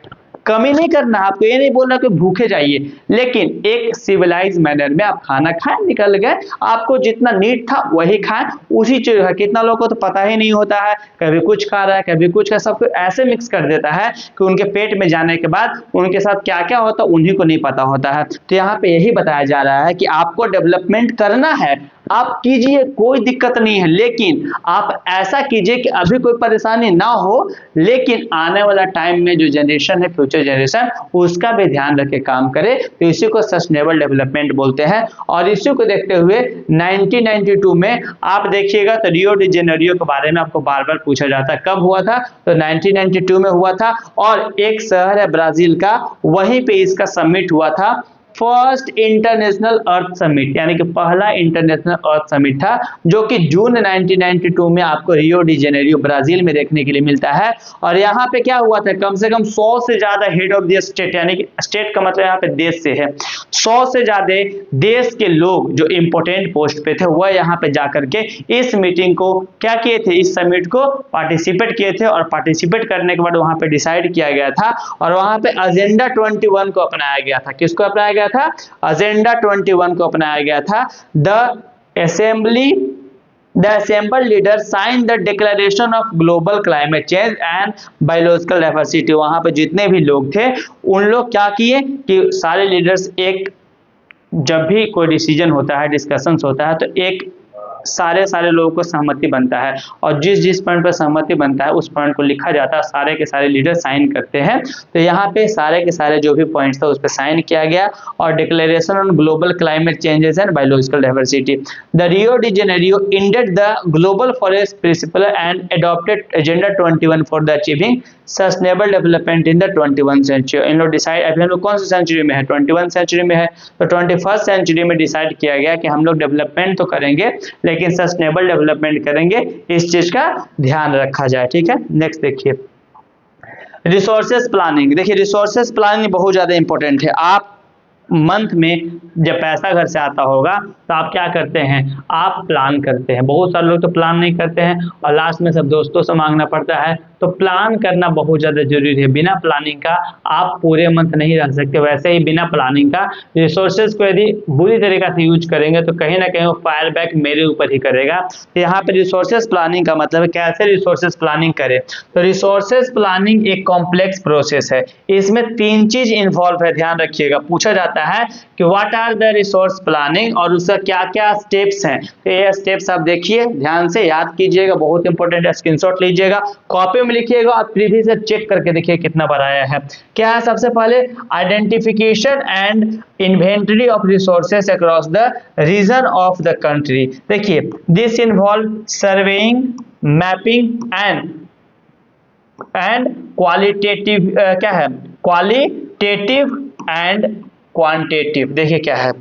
कमी नहीं करना, आपको ये नहीं बोलना कि भूखे जाइए, लेकिन एक सिविलाइज मैनर में आप खाना खाएं, निकल गए, आपको जितना नीड था वही खाएं, उसी चीज है। कितना लोगों को तो पता ही नहीं होता है, कभी कुछ खा रहा है कभी कुछ का, सबको ऐसे मिक्स कर देता है कि उनके पेट में जाने के बाद उनके साथ क्या क्या होता है उन्हीं को नहीं पता होता है। तो यहाँ पे यही बताया जा रहा है कि आपको डेवलपमेंट करना है, आप कीजिए, कोई दिक्कत नहीं है, लेकिन आप ऐसा कीजिए कि अभी कोई परेशानी ना हो लेकिन आने वाला टाइम में जो जनरेशन है, फ्यूचर जनरेशन, उसका भी ध्यान रख के काम करे। तो इसी को सस्टेनेबल डेवलपमेंट बोलते हैं। और इसी को देखते हुए 1992 में आप देखिएगा तो रियो डी जेनेरियो के बारे में आपको बार बार पूछा जाता है, कब हुआ था? तो 1992 में हुआ था और एक शहर है ब्राजील का, वहीं पे इसका समिट हुआ था। फर्स्ट इंटरनेशनल अर्थ समिट, यानी कि पहला इंटरनेशनल अर्थ समिट था जो कि जून 1992 में आपको रियो डी जेनेरियो ब्राजील में देखने के लिए मिलता है। और यहाँ पे क्या हुआ था, कम से कम 100 से ज्यादा हेड ऑफ द स्टेट, यानी कि स्टेट का मतलब यहाँ पे देश से है, 100 से ज्यादा देश के लोग जो इंपोर्टेंट पोस्ट पे थे वह यहाँ पे जाकर के इस मीटिंग को क्या किए थे, इस समिट को पार्टिसिपेट किए थे। और पार्टिसिपेट करने के बाद वहां पे डिसाइड किया गया था और वहां पे एजेंडा 21 को अपनाया गया था। किसको अपनाया गया था? एजेंडा 21 को अपनाया गया था। The assembled leaders signed the declaration of global climate change and biological diversity। वहां पे जितने भी लोग थे उन लोग क्या किए कि सारे लीडर्स एक, जब भी कोई डिसीजन होता है, डिस्कशंस होता है, तो एक सारे लोगों को सहमति बनता है और जिस पॉइंट पर सहमति बनता है उस पॉइंट को लिखा जाता है, सारे के सारे लीडर साइन करते हैं। तो यहाँ पे सारे के सारे जो भी पॉइंट्स था उस पर साइन किया गया और declaration on global climate changes and biological diversity. The Rio de Janeiro ended the global forest principle and adopted agenda 21 for the achieving sustainable development in the 21 century. इन लोग डिसाइड, अभी हम लोग कौन सी सेंचुरी में है? 21 सेंचुरी में है। तो 21st सेंचुरी में डिसाइड किया गया कि हम लोग डेवलपमेंट तो करेंगे लेकिन सस्टेनेबल डेवलपमेंट करेंगे, इस चीज का ध्यान रखा जाए। ठीक है, नेक्स्ट देखिए रिसोर्सेज प्लानिंग। देखिए रिसोर्सेज प्लानिंग बहुत ज्यादा इंपॉर्टेंट है। आप मंथ में जब पैसा घर से आता होगा तो आप क्या करते हैं, आप प्लान करते हैं। बहुत सारे लोग तो प्लान नहीं करते हैं और लास्ट में सब दोस्तों से मांगना पड़ता है। तो प्लान करना बहुत ज़्यादा जरूरी है। बिना प्लानिंग का आप पूरे मंथ नहीं रह सकते। वैसे ही बिना प्लानिंग का रिसोर्सेज को यदि बुरी तरीके से यूज करेंगे तो कहीं ना कहीं वो फायर बैक मेरे ऊपर ही करेगा। तो यहाँ पे रिसोर्सेज प्लानिंग का मतलब है कैसे रिसोर्सेज प्लानिंग करें। तो रिसोर्सेज प्लानिंग एक कॉम्प्लेक्स प्रोसेस है। इसमें 3 चीज इन्वॉल्व है, ध्यान रखिएगा। पूछा जाता है कि what are the resource planning और उसका क्या क्या स्टेप्स हैं। तो ये स्टेप्स आप देखिए, ध्यान से याद कीजिएगा, बहुत इंपॉर्टेंट है। स्क्रीनशॉट लीजिएगा, कॉपी में लिखिएगा और प्रीवियस से चेक करके देखिए कितना बार आया है। क्या है, सबसे पहले identification and inventory of resources across the region of the country. देखिए, this involve surveying, mapping and qualitative, क्या है, क्वालिटेटिव एंड क्वांटिटेटिव। देखिए क्या है,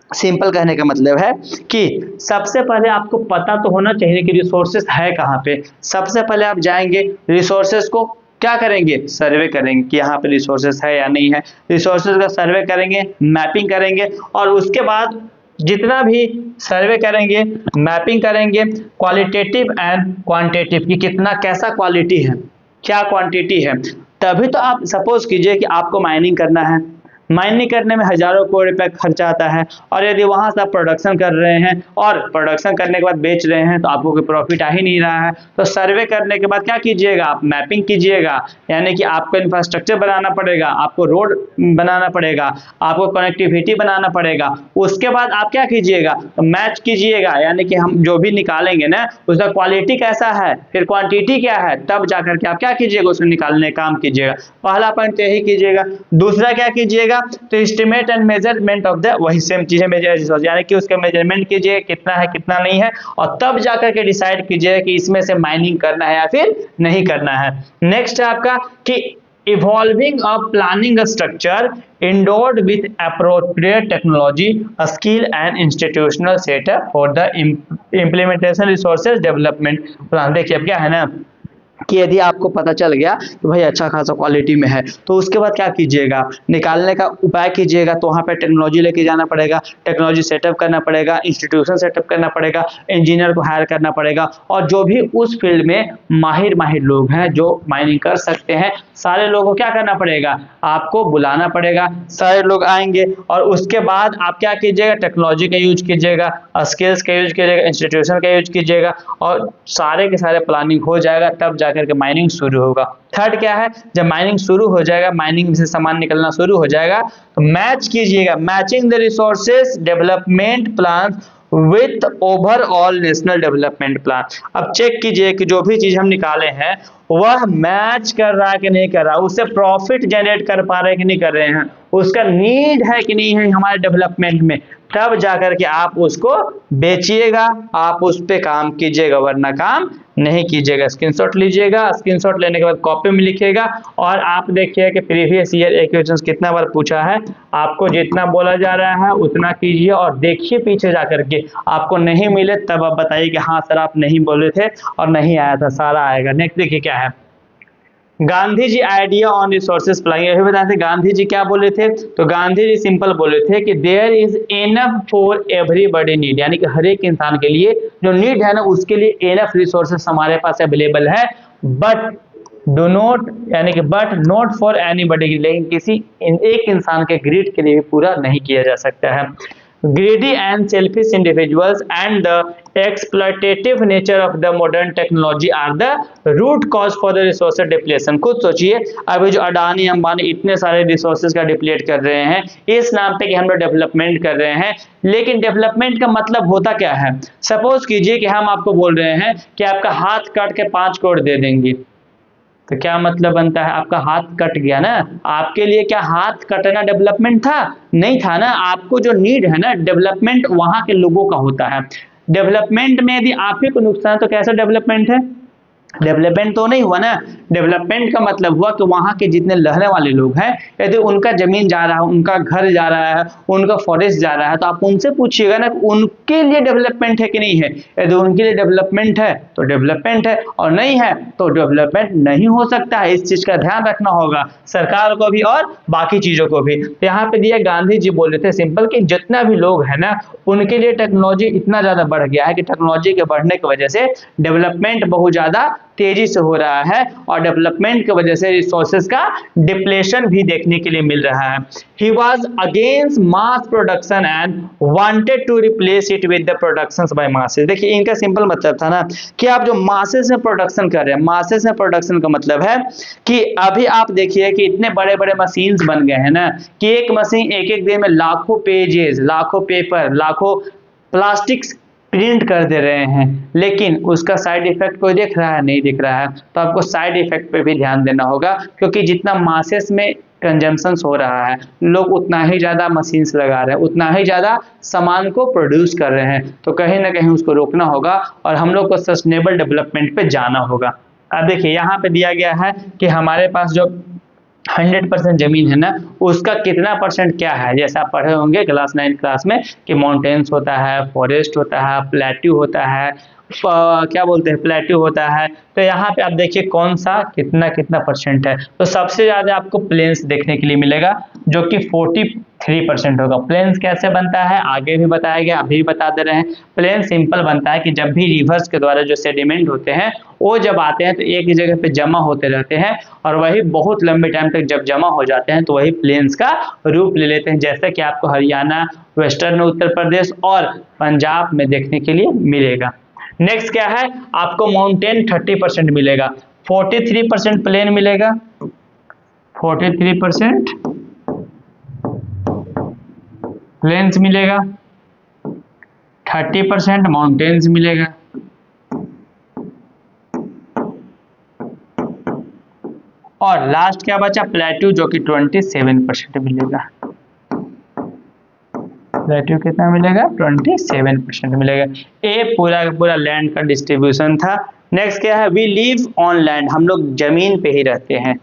सिंपल कहने का मतलब है कि सबसे पहले आपको पता तो होना चाहिए कि रिसोर्सेस है कहाँ पे। सबसे पहले आप जाएंगे, रिसोर्सेस को क्या करेंगे, सर्वे करेंगे कि यहाँ पे रिसोर्सेस है या नहीं है। रिसोर्सेस का सर्वे करेंगे, मैपिंग करेंगे और उसके बाद जितना भी सर्वे करेंगे, मैपिंग करेंगे, क्वालिटेटिव एंड क्वांटिटेटिव कि कितना, कैसा क्वालिटी है, क्या क्वांटिटी है। तभी तो आप सपोज कीजिए कि आपको माइनिंग करना है। माइनिंग करने में हजारों करोड़ रुपए खर्चा आता है और यदि वहां से आप प्रोडक्शन कर रहे हैं और प्रोडक्शन करने के बाद बेच रहे हैं तो आपको कोई प्रॉफिट आ ही नहीं रहा है। तो सर्वे करने के बाद क्या कीजिएगा, आप मैपिंग कीजिएगा, यानी कि आपको इंफ्रास्ट्रक्चर बनाना पड़ेगा, आपको रोड बनाना पड़ेगा, आपको कनेक्टिविटी बनाना पड़ेगा। उसके बाद आप क्या कीजिएगा, मैच कीजिएगा, यानी कि हम जो भी निकालेंगे ना उसका क्वालिटी कैसा है, फिर क्वांटिटी क्या है, तब जाकर के आप क्या कीजिएगा, उसको निकालने का काम कीजिएगा। पहला पॉइंट यही कीजिएगा। दूसरा क्या कीजिएगा, तो estimate and measurement of the, वही सेम चीज है, यानी कि उसका मेजरमेंट कीजिए कितना है कितना नहीं है और तब जाकर के डिसाइड कीजिए कि इसमें से माइनिंग करना है या फिर नहीं करना है। नेक्स्ट है आपका कि evolving of planning structure endowed with appropriate technology, a skill and institutional setup for the implementation resources development plan। देखिए अब क्या है ना कि यदि आपको पता चल गया कि भाई अच्छा खासा क्वालिटी में है तो उसके बाद क्या कीजिएगा, निकालने का उपाय कीजिएगा। तो वहाँ पे टेक्नोलॉजी लेके जाना पड़ेगा, टेक्नोलॉजी सेटअप करना पड़ेगा, इंस्टीट्यूशन सेटअप करना पड़ेगा, इंजीनियर को हायर करना पड़ेगा और जो भी उस फील्ड में माहिर लोग हैं जो माइनिंग कर सकते हैं, सारे लोगों को क्या करना पड़ेगा, आपको बुलाना पड़ेगा। सारे लोग आएंगे और उसके बाद आप क्या कीजिएगा, टेक्नोलॉजी का यूज कीजिएगा, स्किल्स का यूज कीजिएगा, इंस्टीट्यूशन का यूज कीजिएगा और सारे के सारे प्लानिंग हो जाएगा, तब जाकर के माइनिंग शुरू होगा। थर्ड क्या है, जब माइनिंग शुरू हो जाएगा, माइनिंग से सामान निकलना शुरू हो जाएगा तो मैच कीजिएगा, matching the resources development plan with overall national development plan. अब चेक कीजिए कि जो भी चीज हम निकाले हैं वह मैच कर रहा है कि नहीं कर रहा, उससे प्रॉफिट जनरेट कर पा रहे हैं कि नहीं कर रहे हैं, उसका नीड है कि नहीं है हमारे डेवलपमेंट में, तब जाकर के आप उसको बेचिएगा, आप उस पे काम कीजिएगा, वरना काम नहीं कीजिएगा। स्क्रीनशॉट लीजिएगा, स्क्रीनशॉट लेने के बाद कॉपी में लिखिएगा और आप देखिए कि प्रीवियस ईयर एक क्वेश्चन कितना बार पूछा है। आपको जितना बोला जा रहा है उतना कीजिए और देखिए पीछे जाकर के आपको नहीं मिले तब आप बताइए कि हाँ सर आप नहीं बोले थे और नहीं आया था, सारा आएगा। नेक्स्ट देखिए क्या है, Gandhi ji idea on resources planning. यही बताते थे गांधी जी क्या बोले थे, तो गांधी जी सिंपल बोले थे कि there is enough for everybody need, यानी कि हर एक इंसान के लिए जो नीड है ना उसके लिए इनफ रिसोर्सेज हमारे पास अवेलेबल है, बट डू नॉट, यानी कि बट नॉट फॉर एनीबॉडी, लेकिन किसी एक इंसान के ग्रीड के लिए भी पूरा नहीं किया जा सकता है। Greedy and selfish individuals and the exploitative nature of the modern technology are the root cause for the resource depletion। खुद सोचिए, अभी जो अडानी अंबानी इतने सारे रिसोर्सेज का डिप्लीट कर रहे हैं इस नाम पे कि हम लोग डेवलपमेंट कर रहे हैं, लेकिन डेवलपमेंट का मतलब होता क्या है। सपोज कीजिए कि हम आपको बोल रहे हैं कि आपका हाथ काट के 5 करोड़ दे देंगे, तो क्या मतलब बनता है, आपका हाथ कट गया ना, आपके लिए क्या हाथ कटना डेवलपमेंट था, नहीं था ना। आपको जो नीड है ना डेवलपमेंट वहां के लोगों का होता है। डेवलपमेंट में यदि आप ही को नुकसान तो कैसा डेवलपमेंट है, डेवलपमेंट तो नहीं हुआ ना। डेवलपमेंट का मतलब हुआ कि वहाँ के जितने रहने वाले लोग हैं, यदि उनका जमीन जा रहा है, उनका घर जा रहा है, उनका फॉरेस्ट जा रहा है, तो आप उनसे पूछिएगा ना उनके लिए डेवलपमेंट है कि नहीं है। यदि उनके लिए डेवलपमेंट है तो डेवलपमेंट है, और नहीं है तो डेवलपमेंट नहीं हो सकता है। इस चीज का ध्यान रखना होगा सरकार को भी और बाकी चीजों को भी। तो यहाँ पे दिया गांधी जी बोल रहे थे सिंपल कि जितना भी लोग है ना उनके लिए टेक्नोलॉजी इतना ज्यादा बढ़ गया है कि टेक्नोलॉजी के बढ़ने की वजह से डेवलपमेंट बहुत ज्यादा तेजी से हो रहा है, और डेवलपमेंट की वजह से रिसोर्सेज का डिप्लेशन भी देखने के लिए मिल रहा है। He was against mass production and wanted to replace it with the production by masses. देखिए इनका सिंपल मतलब था ना कि आप जो मासेस में प्रोडक्शन कर रहे हैं, मासेस में प्रोडक्शन का मतलब है कि अभी आप देखिए कि इतने बड़े बड़े मशीन्स बन गए हैं ना कि एक मशीन एक एक दिन में लाखों पेजेस, लाखों पेपर, लाखों प्लास्टिक्स प्रिंट कर दे रहे हैं, लेकिन उसका साइड इफेक्ट कोई देख रहा है? नहीं दिख रहा है। तो आपको साइड इफेक्ट पे भी ध्यान देना होगा, क्योंकि जितना मासेस में कंजम्पशन हो रहा है, लोग उतना ही ज्यादा मशीन्स लगा रहे हैं, उतना ही ज्यादा सामान को प्रोड्यूस कर रहे हैं। तो कहीं ना कहीं उसको रोकना होगा और हम लोग को सस्टेनेबल डेवलपमेंट पे जाना होगा। अब देखिए यहाँ पे दिया गया है कि हमारे पास जो 100% जमीन है ना उसका कितना परसेंट क्या है। जैसे आप पढ़े होंगे क्लास 9 क्लास में कि माउंटेन्स होता है, फॉरेस्ट होता है, प्लेट्यू होता है, क्या बोलते हैं, प्लेट्यू होता है। तो यहाँ पे आप देखिए कौन सा कितना कितना परसेंट है। तो सबसे ज्यादा आपको प्लेन्स देखने के लिए मिलेगा जो कि 43% होगा। प्लेन्स कैसे बनता है आगे भी बताया गया, अभी भी बता दे रहे हैं। प्लेन सिंपल बनता है कि जब भी रिवर्स के द्वारा जो सेडिमेंट होते हैं वो जब आते हैं तो एक ही जगह पे जमा होते रहते हैं, और वही बहुत लंबे टाइम तक जब जमा हो जाते हैं तो वही प्लेन्स का रूप ले लेते हैं, जैसे कि आपको हरियाणा, वेस्टर्न उत्तर प्रदेश और पंजाब में देखने के लिए मिलेगा। नेक्स्ट क्या है, आपको माउंटेन 30% मिलेगा, 43% प्लेन मिलेगा, 43% प्लेन्स मिलेगा, 30% माउंटेन्स मिलेगा। और लास्ट क्या बचा, प्लेट्यू, जो कि 27% मिलेगा। प्लेट्यू कितना मिलेगा, 27% मिलेगा। ये पूरा का पूरा लैंड का डिस्ट्रीब्यूशन था। नेक्स्ट क्या है, वी लिव ऑन लैंड, हम लोग जमीन पे ही रहते हैं।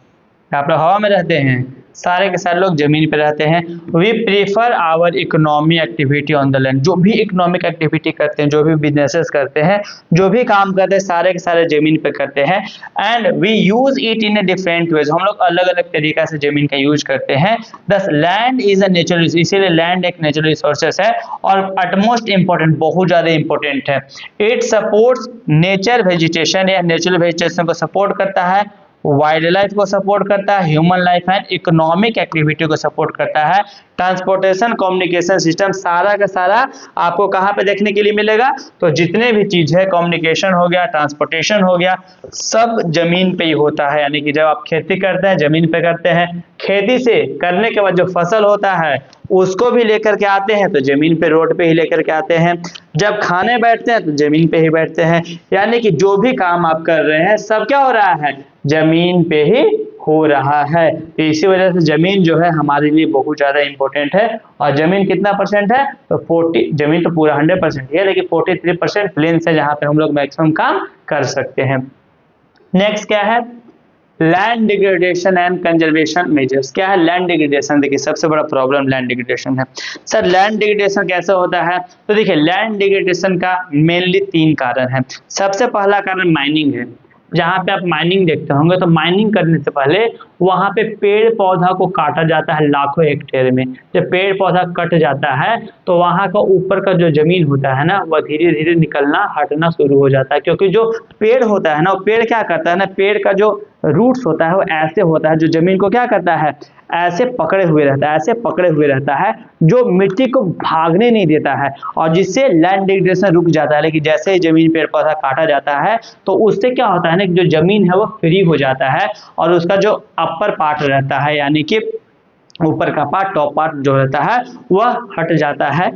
आप लोग हवा में रहते हैं, सारे के सारे लोग जमीन पे रहते हैं। We prefer our economy activity on the land, जो भी इकोनॉमिक एक्टिविटी करते हैं, जो भी बिजनेसेस करते हैं, जो भी काम करते हैं, सारे के सारे जमीन पे करते हैं। And we use it in a different ways, हम लोग अलग अलग तरीका से जमीन का यूज करते हैं। दस लैंड इज अ नेचुरल, इसीलिए लैंड एक नेचुरल रिसोर्सेस है और अटमोस्ट इंपॉर्टेंट, बहुत ज्यादा इंपॉर्टेंट है। इट सपोर्ट्स नेचर वेजिटेशन, या नेचुरल वेजिटेशन को सपोर्ट करता है, वाइल्ड लाइफ को सपोर्ट करता है, human life and economic activity को सपोर्ट करता है। ट्रांसपोर्टेशन, कम्युनिकेशन सिस्टम, सारा का सारा आपको कहाँ पे देखने के लिए मिलेगा, तो जितने भी चीज है, कम्युनिकेशन हो गया, ट्रांसपोर्टेशन हो गया, सब जमीन पे ही होता है। यानी कि जब आप खेती करते हैं जमीन पे करते हैं, खेती से करने के बाद जो फसल होता है उसको भी लेकर के आते हैं तो जमीन पे, रोड पे ही लेकर के आते हैं। जब खाने बैठते हैं तो जमीन पे ही बैठते हैं। यानी कि जो भी काम आप कर रहे हैं सब क्या हो रहा है, जमीन पे ही हो रहा है। तो इसी वजह से जमीन जो है हमारे लिए बहुत ज्यादा इंपॉर्टेंट है। और जमीन कितना परसेंट है, तो 40, जमीन तो पूरा 100% है, लेकिन 43% प्लेन्स है जहां पे हम लोग मैक्सिमम काम कर सकते हैं। नेक्स्ट क्या है, land degradation and conservation measures. क्या है लैंड डिग्रेडेशन, देखिए सबसे बड़ा प्रॉब्लम लैंड डिग्रेडेशन है। सर लैंड डिग्रेडेशन कैसे होता है, तो देखिए लैंड डिग्रेडेशन का मेनली 3 कारण है। सबसे पहला कारण माइनिंग है। जहाँ पे आप माइनिंग देखते होंगे तो माइनिंग करने से पहले वहां पे पेड़ पौधा को काटा जाता है लाखों हेक्टेयर में। जब पेड़ पौधा कट जाता है तो वहां का ऊपर का जो जमीन होता है ना वह धीरे धीरे निकलना, हटना शुरू हो जाता है। क्योंकि जो पेड़ होता है ना, वो पेड़ क्या करता है ना, पेड़ का जो रूट्स होता है वो ऐसे होता है, जो जमीन को क्या करता है, ऐसे पकड़े हुए रहता है, ऐसे पकड़े हुए रहता है, जो मिट्टी को भागने नहीं देता है, और जिससे लैंड डिग्रेडेशन रुक जाता है। लेकिन जैसे ही जमीन पेड़ पौधा काटा जाता है तो उससे क्या होता है ना, जो जमीन है वो फ्री हो जाता है, और उसका जो अपर पार्ट रहता है, यानी कि ऊपर का पार्ट, टॉप पार्ट जो रहता है वह हट जाता है।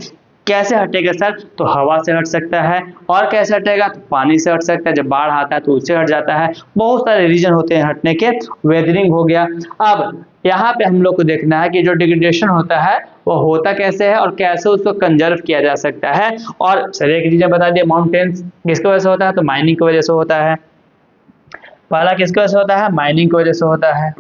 कैसे हटेगा सर, तो हवा से हट सकता है, और कैसे हटेगा, तो पानी से हट सकता है, जब बाढ़ आता है तो उससे हट जाता है। बहुत सारे रीजन होते हैं हटने के, वेदरिंग हो गया। अब यहाँ पे हम लोग को देखना है कि जो डिग्रेडेशन होता है वो होता कैसे है और कैसे उसको कंजर्व किया जा सकता है। और सर एक रीजन बता दिया, माउंटेन्स किसकी वजह से होता है, तो माइनिंग की वजह से होता है। पहला किसकी वजह से होता है? माइनिंग की वजह से होता है।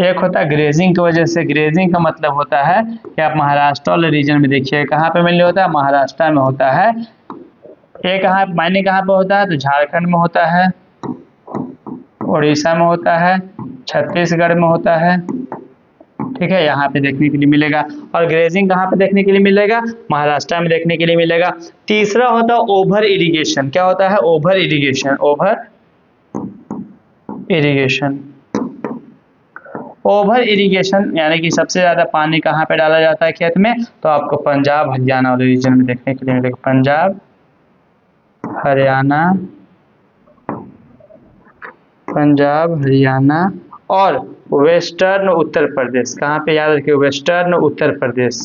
एक होता है ग्रेजिंग की वजह से। ग्रेजिंग का मतलब होता है कि आप महाराष्ट्र वाले रीजन में देखिए कहाँ पे मेनली होता है? महाराष्ट्र में होता है। ये कहाँ माइनिंग कहाँ पे होता है? तो झारखंड में होता है, उड़ीसा में होता है, छत्तीसगढ़ में होता है, ठीक है, यहाँ पे देखने के लिए मिलेगा। और ग्रेजिंग कहाँ पे देखने के लिए मिलेगा? महाराष्ट्र में देखने के लिए मिलेगा। तीसरा होता है ओवर इरिगेशन। क्या होता है? Over irrigation. Over irrigation. Over irrigation यानी कि सबसे ज्यादा पानी कहाँ पे डाला जाता है खेत में? तो आपको पंजाब हरियाणा वाले रीजन में देखने के लिए मिलेगा। पंजाब, हरियाणा, पंजाब, हरियाणा और वेस्टर्न उत्तर प्रदेश। कहाँ पे याद रखिए? वेस्टर्न उत्तर प्रदेश,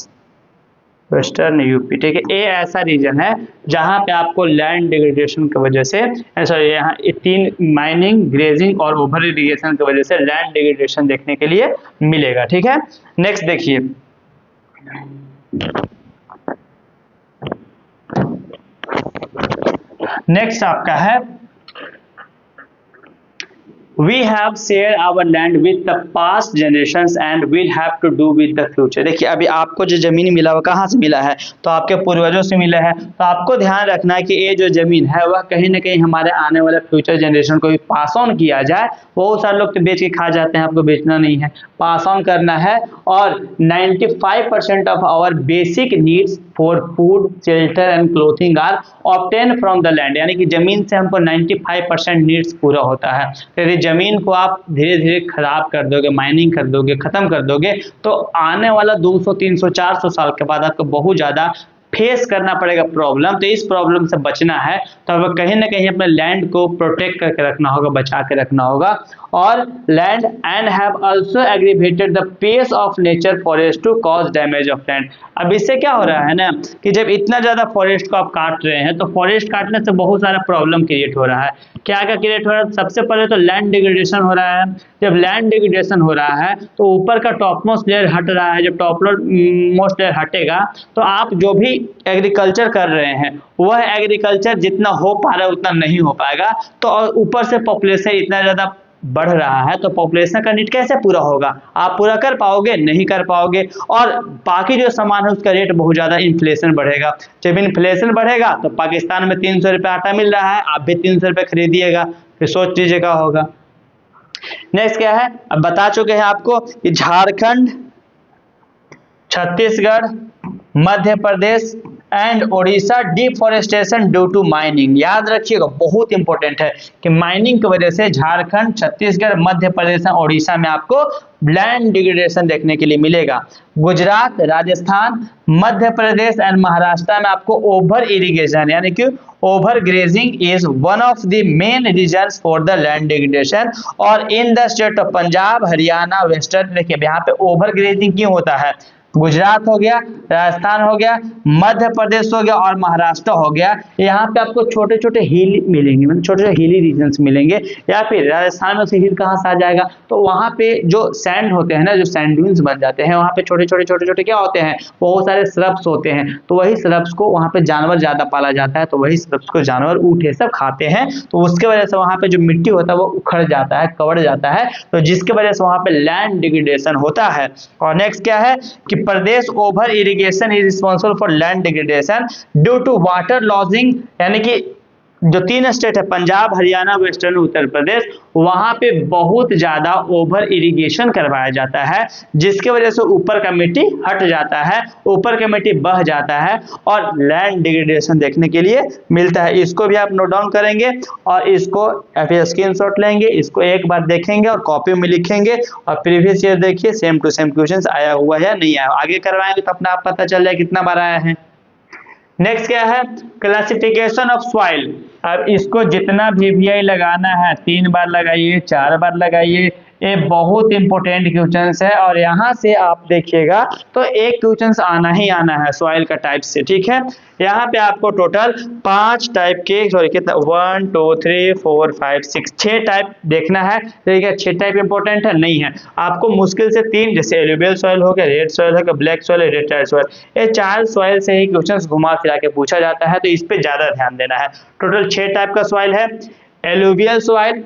वेस्टर्न यूपी, ठीक है। ये ऐसा रीजन है जहाँ पे आपको लैंड डिग्रेडेशन की वजह से, सॉरी, यहाँ तीन माइनिंग, ग्रेजिंग और ओवर इरिगेशन की वजह से लैंड डिग्रेडेशन देखने के लिए मिलेगा, ठीक है। नेक्स्ट देखिए, नेक्स्ट आपका है We have shared our land with the past generations and will have to do with the future। देखिए अभी आपको जो जमीन मिला वो कहाँ से मिला है? तो आपके पूर्वजों से मिला है। तो आपको ध्यान रखना है कि ये जो जमीन है वह कहीं ना कहीं हमारे आने वाले फ्यूचर जनरेशन को भी पास ऑन किया जाए। बहुत सारे लोग तो बेच के खा जाते हैं, आपको बेचना नहीं है, पास ऑन करना है। और 95% of our basic needs for food, shelter and clothing are obtain from the land. यानी कि जमीन से हमको 95% नीड्स पूरा होता है। यदि जमीन को आप धीरे धीरे खराब कर दोगे, माइनिंग कर दोगे, खत्म कर दोगे, तो आने वाला 200, 300, 400 साल के बाद आपको बहुत ज्यादा फेस करना पड़ेगा प्रॉब्लम। तो इस प्रॉब्लम से बचना है तो हमें कहीं ना कहीं अपने लैंड को प्रोटेक्ट करके रखना होगा, बचा के रखना होगा। और land and have also aggravated the pace of nature forest to cause damage of land. अब इससे क्या हो रहा है ना कि जब इतना ज्यादा फॉरेस्ट को आप काट रहे हैं तो फॉरेस्ट काटने से बहुत सारा प्रॉब्लम क्रिएट हो रहा है। क्या क्या क्रिएट हो रहा है? सबसे पहले तो लैंड डिग्रेडेशन हो रहा है। जब लैंड डिग्रेडेशन हो रहा है तो ऊपर का टॉप मोस्ट लेयर हट रहा है। जब टॉप मोस्ट लेयर हटेगा तो आप जो भी एग्रीकल्चर कर रहे हैं वह एग्रीकल्चर जितना हो पा रहा है उतना नहीं हो पाएगा। तो ऊपर से पॉपुलेशन इतना ज्यादा बढ़ रहा है तो पॉपुलेशन का नीड कैसे पूरा होगा? आप पूरा कर पाओगे? नहीं कर पाओगे। और बाकी जो सामान है उसका रेट बहुत ज्यादा इन्फ्लेशन बढ़ेगा। जब इन्फ्लेशन बढ़ेगा तो पाकिस्तान में 300 रुपये आटा मिल रहा है, आप भी 300 रुपये खरीदिएगा, फिर सोच लीजिए क्या होगा। नेक्स्ट क्या है? अब बता चुके हैं आपको कि Jharkhand, Chhattisgarh, Madhya Pradesh and Odisha deforestation due to mining. याद रखिएगा, बहुत इंपॉर्टेंट है कि माइनिंग की वजह से झारखंड, छत्तीसगढ़, मध्य प्रदेश और ओडिशा में आपको लैंड डिग्रेडेशन देखने के लिए मिलेगा। गुजरात, राजस्थान, मध्य प्रदेश एंड महाराष्ट्र में आपको ओवर इरिगेशन यानी कि over grazing is one of the main reasons for the land degradation. और in the state of Punjab, Haryana, western, देखिए यहाँ पे ओवर ग्रेजिंग क्यों होता है? गुजरात हो गया, राजस्थान हो गया, मध्य प्रदेश हो गया और महाराष्ट्र हो गया। यहाँ पे आपको छोटे छोटे हिल मिलेंगे, मतलब छोटे छोटे हिली रीजन्स मिलेंगे। या फिर राजस्थान में से हिल कहाँ से आ जाएगा? तो वहाँ पे जो सैंड होते हैं ना, जो सैंड ड्यून्स बन जाते हैं, वहाँ पे छोटे छोटे क्या होते हैं? बहुत सारे श्रब्स होते हैं। तो वही श्रब्स को वहाँ पे जानवर ज्यादा पाला जाता है, तो वही श्रब्स को जानवर, ऊँट, ये सब खाते हैं। तो उसके वजह से वहाँ पे जो मिट्टी होता है वो उखड़ जाता है, कवड़ जाता है, तो जिसके वजह से वहाँ पे लैंड डिग्रेडेशन होता है। और नेक्स्ट क्या है कि Pradesh over irrigation is responsible for land degradation due to water logging. यानी कि जो 3 स्टेट है, पंजाब, हरियाणा, वेस्टर्न उत्तर प्रदेश, वहां पे बहुत ज्यादा ओवर इरिगेशन करवाया जाता है, जिसके वजह से ऊपर का मिट्टी हट जाता है, ऊपर का मिट्टी बह जाता है और लैंड डिग्रेडेशन देखने के लिए मिलता है। इसको भी आप नोट डाउन करेंगे और इसको फिर स्क्रीनशॉट लेंगे, इसको एक बार देखेंगे और कॉपी में लिखेंगे और प्रीवियस ईयर देखिए सेम टू सेम क्वेश्चन आया हुआ है या नहीं आया। आगे करवाएंगे तो अपना आप पता चल जाए कितना बार आया है। नेक्स्ट क्या है? Classification of soil. अब इसको जितना VVI लगाना है 3 बार लगाइए, 4 बार लगाइए, ये बहुत इंपॉर्टेंट क्वेश्चंस है। और यहाँ से आप देखिएगा तो एक क्वेश्चंस आना ही आना है सॉइल का टाइप से, ठीक है। यहाँ पे आपको टोटल 5 टाइप के, सॉरी कितना, 1 2 3 4 5 6 6 टाइप देखना है। ठीक है, 6 टाइप इंपॉर्टेंट है नहीं है, आपको मुश्किल से 3, जैसे एलुवियल सॉइल हो गया, रेड सॉइल हो गया, ब्लैक सॉइल, रेड सॉइल, ये 4 सॉइल से ही क्वेश्चंस घुमा फिरा के पूछा जाता है, तो इस पे ज्यादा ध्यान देना है। टोटल 6 टाइप का सॉइल है, alluvial soil,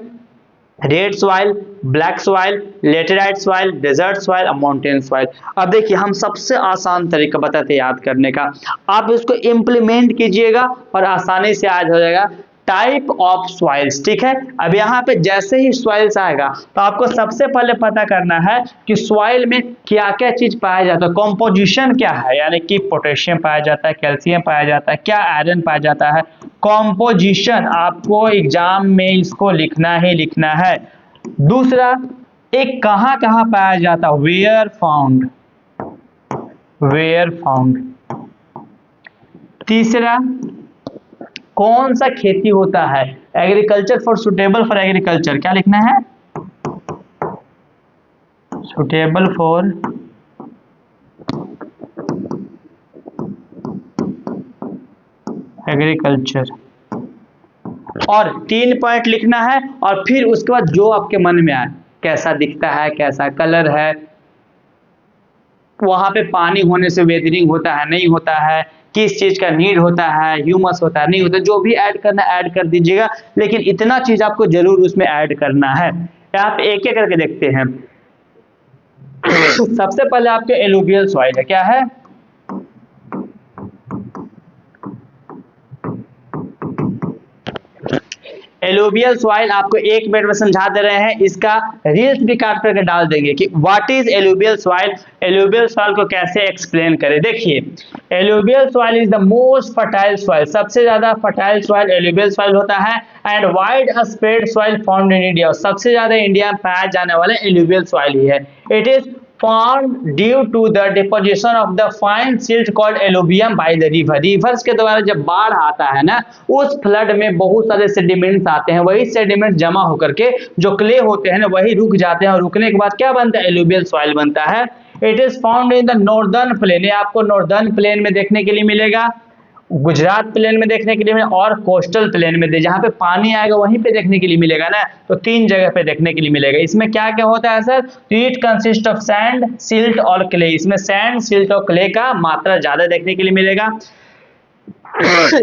red soil, black soil, laterite soil, desert soil और माउंटेन सॉइल। अब देखिए हम सबसे आसान तरीका बताते हैं याद करने का, आप इसको इम्प्लीमेंट कीजिएगा और आसानी से याद हो जाएगा। टाइप ऑफ सॉइल्स, ठीक है। अब यहाँ पे जैसे ही सॉइल्स आएगा तो आपको सबसे पहले पता करना है कि सॉइल में क्या क्या चीज पाया जाता है, कॉम्पोजिशन क्या है, यानी कि पोटेशियम पाया जाता है, कैल्शियम पाया जाता है, क्या आयरन पाया जाता है, कॉम्पोजिशन आपको एग्जाम में इसको लिखना ही लिखना है। दूसरा, एक कहाँ कहाँ पाया जाता है, वेयर फाउंड, वेयर फाउंड। तीसरा, कौन सा खेती होता है, agriculture for, suitable for agriculture, क्या लिखना है, सुटेबल फॉर एग्रीकल्चर। और 3 पॉइंट लिखना है, और फिर उसके बाद जो आपके मन में आए, कैसा दिखता है, कैसा कलर है, वहां पे पानी होने से वेदरिंग होता है नहीं होता है, किस चीज का नीड होता है, ह्यूमस होता है नहीं होता, जो भी ऐड करना ऐड कर दीजिएगा, लेकिन इतना चीज आपको जरूर उसमें ऐड करना है। आप एक एक करके देखते हैं। सबसे पहले आपके एलुवियल सॉइल है, क्या है, एलुवियल सॉइल आपको 1 मिनट में समझा दे रहे हैं, इसका रील्स भी काट करके डाल देंगे कि what is alluvial soil, alluvial soil को कैसे एक्सप्लेन करें। देखिए, alluvial soil is the most fertile soil, सबसे ज्यादा फर्टाइल सॉइल एलुवियल सॉइल होता है, and wide spread soil found in India, सबसे ज्यादा इंडिया में पाया जाने वाला एलुवियल सॉइल ही है। It is formed due to the deposition of the fine silt called alluvium by the river। Reverse के द्वारा जब बाढ़ आता है ना, उस फ्लड में बहुत सारे सेडिमेंट्स आते हैं, वही सेडिमेंट जमा होकर के जो क्ले होते हैं ना वही रुक जाते हैं, और रुकने के बाद क्या बनता है, एलुवियल सॉइल बनता है। It is found in the northern plain, ये आपको नॉर्दर्न प्लेन में देखने के लिए मिलेगा, गुजरात प्लेन में देखने के लिए मिलेगा, और कोस्टल प्लेन में जहां पे पानी आएगा वहीं पे देखने के लिए मिलेगा ना, तो 3 जगह पे देखने के लिए मिलेगा। इसमें क्या क्या होता है sir, it consist of sand, silt और क्ले, इसमें सैंड, सिल्ट और क्ले का मात्रा ज्यादा देखने के लिए मिलेगा।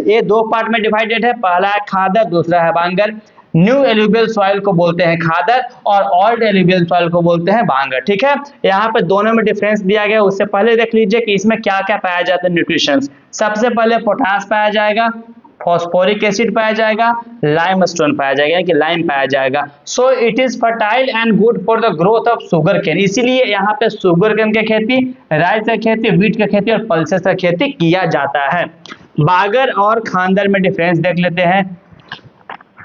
ये 2 पार्ट में डिवाइडेड है, पहला है खादर, दूसरा है बांगर। न्यू एलुवियल सॉइल को बोलते हैं खादर, और ओल्ड एलुवियल सॉइल को बोलते हैं बांगर, ठीक है। यहाँ पे दोनों में डिफरेंस दिया गया, उससे पहले देख लीजिए कि इसमें क्या क्या पाया जाता है न्यूट्रिशंस। सबसे पहले पोटास पाया जाएगा, फॉस्फोरिक एसिड पाया जाएगा, लाइमस्टोन पाया जाएगा, कि लाइम पाया जाएगा। So it is fertile and good for the growth of sugar cane, इसीलिए यहाँ पे शुगर केन की खेती, राइस की खेती, व्हीट की खेती और पल्सेस की खेती किया जाता है। बागर और खांदर में डिफरेंस देख लेते हैं।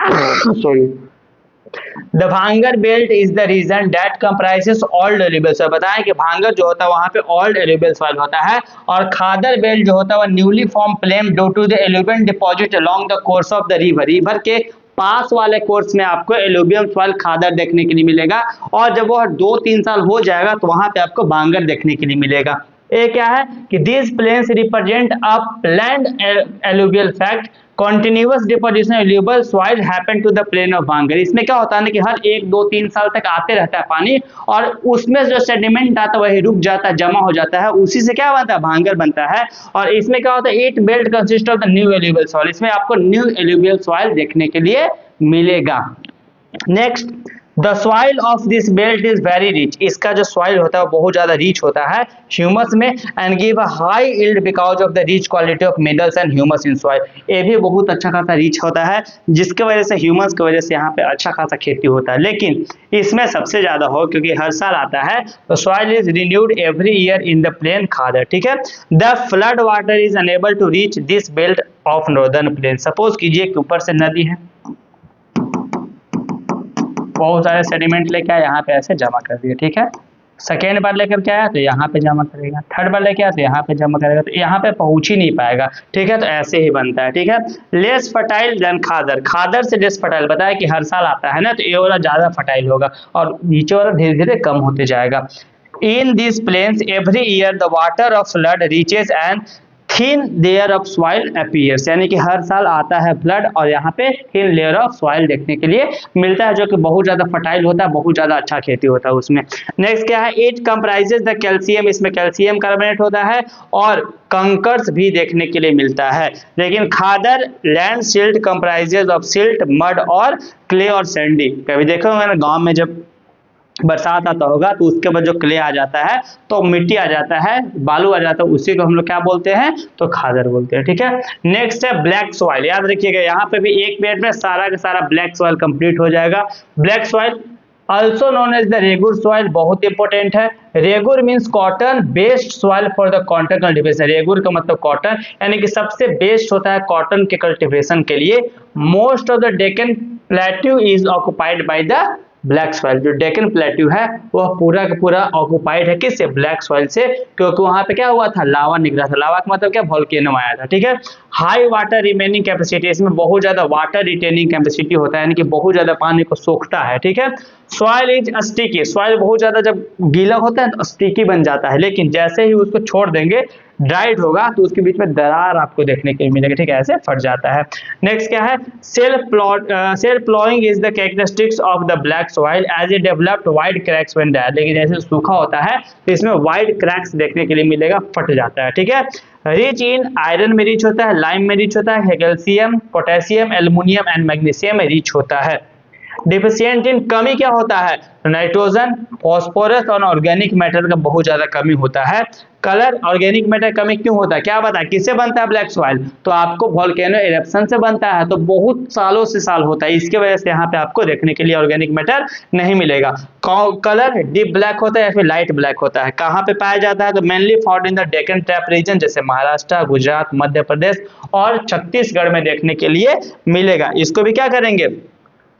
Sorry. The Bhangar belt is the region that comprises old alluvial soil, बताएं कि भांगर जो होता है वहां पे ओल्ड एलुवियल सॉइल होता है, और खादर बेल्ट जो होता है वह newly form plain due to the alluvial deposit along the course of the river, river के पास वाले कोर्स में आपको एलुवियल सॉइल खादर देखने के लिए मिलेगा, और जब वो 2-3 साल हो जाएगा तो वहां पे आपको भांगर देखने के लिए मिलेगा। ये क्या है कि this plains represent a planned alluvial fact, continuous deposition alluvial soil happen to the plain of Bhangar. इसमें क्या होता है ना कि हर 1-2-3 साल तक आते रहता है पानी, और उसमें जो सेडिमेंट आता है वही रुक जाता है, जमा हो जाता है, उसी से क्या बनता है, भांगर बनता है। और इसमें क्या होता है, it belt consist of the new alluvial soil, इसमें आपको न्यू एलुवियल सॉइल देखने के लिए मिलेगा। Next, the soil of this belt is very rich, इसका जो सॉइल होता है वो बहुत ज्यादा रिच होता है ह्यूमस में, and give a high yield because of the rich quality of minerals and humus in soil, ये भी बहुत अच्छा खासा रिच होता है, जिसके वजह से ह्यूमस की वजह से यहाँ पे अच्छा खासा खेती होता है। लेकिन इसमें सबसे ज्यादा हो क्योंकि हर साल आता है, तो soil is renewed every year in the plain khadar, ठीक है। The flood water is enable to reach this belt of northern plain, suppose कीजिए कि ऊपर से नदी है, बहुत सारे सेडिमेंट लेके यहाँ पे ऐसे जमा कर दिए, ठीक है, सेकेंड बार लेकर के आया तो यहाँ पे जमा करेगा, थर्ड बार लेके आया तो यहाँ पे जमा करेगा, तो यहाँ पे पहुंच ही नहीं पाएगा। ठीक है, तो ऐसे ही बनता है। ठीक है, लेस फर्टाइल देन खादर, खादर से लेस फर्टाइल बताया कि हर साल आता है ना, तो ये वाला ज्यादा फर्टाइल होगा और नीचे वाला धीरे धीरे कम होते जाएगा। In this plains every year the water of flood reaches and thin layer of soil appears, यानी कि हर साल आता है फ्लड और यहाँ पे थिन लेयर ऑफ सॉइल देखने के लिए मिलता है, जो कि बहुत ज्यादा फर्टाइल होता है, बहुत ज्यादा अच्छा खेती होता है उसमें। नेक्स्ट क्या है, इट कंप्राइजेज द कैल्शियम, इसमें कैल्शियम कार्बोनेट होता है और कंकर्स भी देखने के लिए मिलता है। लेकिन khadar land silt comprises of silt mud और क्ले और सैंडी। कभी देखो मैंने गाँव में जब बरसात आता होगा तो उसके बाद जो क्ले आ जाता है, तो मिट्टी आ जाता है, बालू आ जाता है, उसी को हम लोग क्या बोलते हैं, तो खादर बोलते हैं। ठीक है, नेक्स्ट है ब्लैक सॉइल। याद रखिएगा यहाँ पे भी एक मिनट में सारा का सारा ब्लैक सॉइल कंप्लीट हो जाएगा। Black soil also known as the regur soil, बहुत इंपॉर्टेंट है। Regur means cotton based soil for the cotton cultivation. Regur का मतलब कॉटन, यानी कि सबसे बेस्ट होता है कॉटन के कल्टिवेशन के लिए। Most of the Deccan plateau is occupied by the black soil. जो डेक्कन प्लेट्यू है वह पूरा का पूरा ऑक्युपाइड है किससे, ब्लैक सॉइल से, क्योंकि वहां पे क्या हुआ था, लावा निकला था। लावा का मतलब क्या, वोल्केनो आया था। ठीक है, हाई वाटर रिमेनिंग कैपेसिटी, इसमें बहुत ज्यादा वाटर रिटेनिंग कैपेसिटी होता है, यानी कि बहुत ज्यादा पानी को सोखता है। ठीक है, सॉइल इज स्टिकी, सॉइल बहुत ज्यादा जब गीला होता है तो स्टिकी बन जाता है, लेकिन जैसे ही उसको छोड़ देंगे ड्राइड होगा तो उसके बीच में दरार आपको देखने के लिए मिलेगा। ठीक है, ऐसे फट जाता है। नेक्स्ट क्या है, self ploughing is the characteristics of the black soil as a developed wide cracks when dry, लेकिन जैसे सूखा होता है तो इसमें वाइड क्रैक्स देखने के लिए मिलेगा, फट जाता है। ठीक है, रिच इन आयरन में रिच होता है, लाइम में रिच होता है, calcium, potassium, aluminium and magnesium में रिच होता है। डिफिशियंट इन कमी क्या होता है, नाइट्रोजन, फास्फोरस और ऑर्गेनिक मैटर का बहुत ज्यादा कमी होता है। कलर, ऑर्गेनिक मैटर कमी क्यों होता है, क्या बता, किससे बनता है ब्लैक सॉइल, तो आपको वोल्केनो इरप्शन से बनता है, तो बहुत सालों से साल होता है, इसके वजह से यहाँ पे आपको देखने के लिए ऑर्गेनिक मैटर नहीं मिलेगा। कलर डीप ब्लैक होता है या फिर लाइट ब्लैक होता है, कहाँ पे पाया जाता है, तो mainly found in the Deccan trap region, जैसे महाराष्ट्र, गुजरात, मध्य प्रदेश और छत्तीसगढ़ में देखने के लिए मिलेगा। इसको भी क्या करेंगे,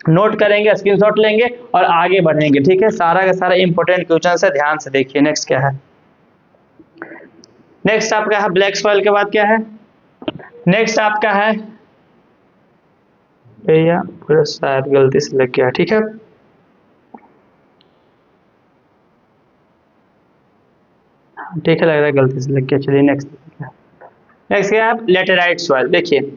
नोट करेंगे, स्क्रीनशॉट लेंगे और आगे बढ़ेंगे। ठीक है, सारा का सारा इंपॉर्टेंट क्वेश्चन है, ध्यान से देखिए। नेक्स्ट क्या है, नेक्स्ट आपका है ब्लैक सॉइल के बाद क्या है, नेक्स्ट आपका है, भैया पूरा शायद गलती से लग गया। ठीक है, ठीक है, लग रहा है गलती से लग गया। चलिए नेक्स्ट, नेक्स्ट क्या है, लेटेराइट सॉइल। देखिए,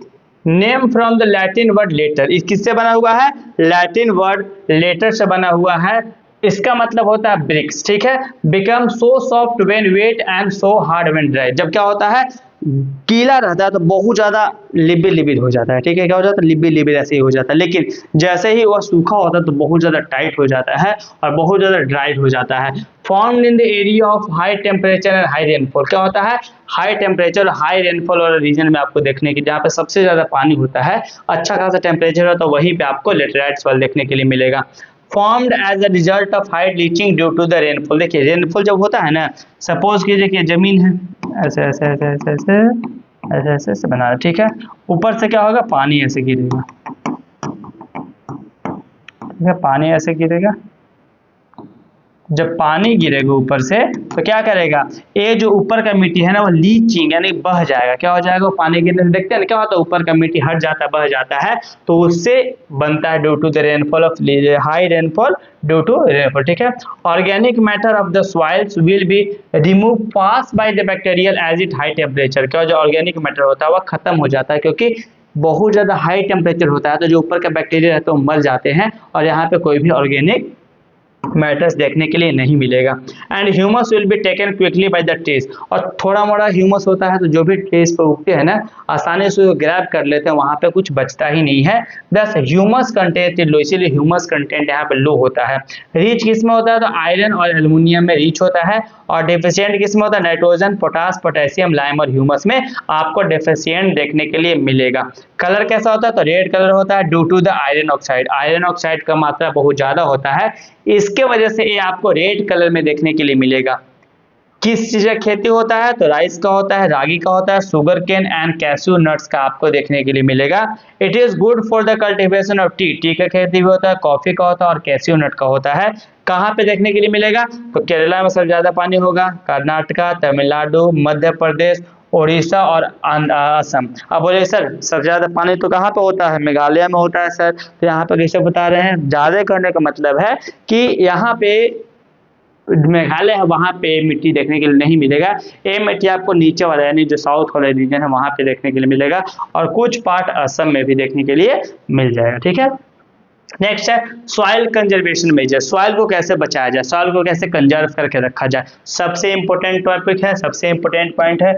name from the Latin word later, इस किससे बना हुआ है, लैटिन वर्ड लेटर से बना हुआ है। इसका मतलब होता है ब्रिक्स। ठीक है, become so soft when wet and so hard when dry, जब क्या होता है, गीला रहता है तो बहुत ज्यादा लिबिड लिबिड हो जाता है। ठीक है, क्या हो जाता है, लिबिड लिबिड ऐसे ही हो जाता है, लेकिन जैसे ही वह सूखा होता है तो बहुत ज्यादा टाइट हो जाता है और बहुत ज्यादा ड्राइड हो जाता है। Formed in the area of high temperature and high rainfall, क्या होता है, हाई टेम्परेचर हाई रेनफॉल वाले रीजन में आपको देखने की, जहाँ पे सबसे ज्यादा पानी होता है, अच्छा खासा टेम्परेचर है, तो वहीं पे आपको लेटेराइट सॉइल देखने के लिए मिलेगा। Formed as a result of high leaching due to the rainfall. देखिए, रेनफॉल जब होता है ना, सपोज कीजिए कि जमीन है ऐसे ऐसे ऐसे ऐसे ऐसे ऐसे ऐसे ऐसे बना रहा है। ठीक है, ऊपर से क्या होगा, पानी ऐसे गिरेगा। ठीक है, पानी ऐसे गिरेगा, जब पानी गिरेगा ऊपर से तो क्या करेगा, ये जो ऊपर का मिट्टी है ना वो लीचिंग यानी बह जाएगा। क्या हो जाएगा, पानी गिरने से देखते हैं ना क्या होता है, ऊपर का मिट्टी हट जाता है, बह जाता है, तो उससे बनता है due to the rainfall of high rainfall due to rainfall. ठीक है, organic matter of the soils will be remove fast by the bacterial as it high temperature. क्या जो ऑर्गेनिक मैटर होता है वह खत्म हो जाता है, क्योंकि बहुत ज्यादा हाई टेम्परेचर होता है, तो जो ऊपर का बैक्टीरिया रहता है वो मर जाते हैं और यहाँ पे कोई भी ऑर्गेनिक मैटर्स देखने के लिए नहीं मिलेगा। And humus will be taken quickly by the trees, और थोड़ा मोड़ा ह्यूमस होता है तो जो भी ट्रीज पर उगते हैं ना आसानी से ग्रैब कर लेते हैं, वहां पे कुछ बचता ही नहीं है। दस ह्यूमस कंटेंट लो, इसीलिए ह्यूमस कंटेंट यहाँ पे लो होता है। रिच किस में होता है, तो आयरन और एल्युमिनियम में रिच होता है, और डेफिशिएंट किस में होता है, नाइट्रोजन, पोटास, पोटेशियम, लाइम और ह्यूमस में आपको डेफिशिएंट देखने के लिए मिलेगा। कलर कैसा होता है, तो रेड कलर होता है due to the iron oxide, iron oxide का मात्रा बहुत ज्यादा होता है, इसके वजह से ये आपको रेड कलर में देखने के लिए मिलेगा। किस चीज का खेती होता है, तो राइस का होता है, रागी का होता है, sugar cane and cashew nuts का आपको देखने के लिए मिलेगा। It is good for the cultivation of tea, tea का खेती भी होता है, कॉफी का होता है और कैश्यू नट का होता है। कहाँ पे देखने के लिए मिलेगा? तो केरला में सबसे ज्यादा पानी होगा, कर्नाटका, तमिलनाडु, मध्य प्रदेश, उड़ीसा और असम। अब बोले सर सबसे ज्यादा पानी तो कहाँ पे होता है? मेघालय में होता है सर। तो यहाँ पे कैसे बता रहे हैं? ज्यादा करने का मतलब है कि यहाँ पे मेघालय है वहाँ पे मिट्टी देखने के लिए नहीं मिलेगा। ये मिट्टी आपको नीचे वाला यानी जो साउथ वाला रीजन है वहाँ पे देखने के लिए मिलेगा, और कुछ पार्ट असम में भी देखने के लिए मिल जाएगा। ठीक है, नेक्स्ट है सॉइल कंजर्वेशन मेजर। सॉइल को कैसे बचाया जाए, सॉइल को कैसे कंजर्व करके रखा जाए, सबसे इंपॉर्टेंट टॉपिक है, सबसे इंपॉर्टेंट पॉइंट है,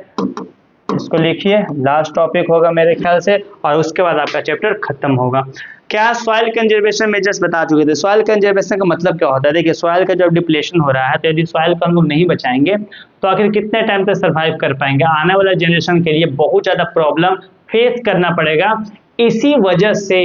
इसको लिखिए, लास्ट टॉपिक होगा मेरे ख्याल से, और उसके बाद आपका चैप्टर खत्म होगा। क्या सॉइल कंजर्वेशन मेजर्स बता चुके थे। सॉइल कंजर्वेशन का मतलब क्या होता है? देखिए सॉइल का जब डिप्लेशन हो रहा है तो यदि सॉइल को हम लोग नहीं बचाएंगे तो आखिर कितने टाइम तक सर्वाइव कर पाएंगे? आने वाला जनरेशन के लिए बहुत ज्यादा प्रॉब्लम फेस करना पड़ेगा। इसी वजह से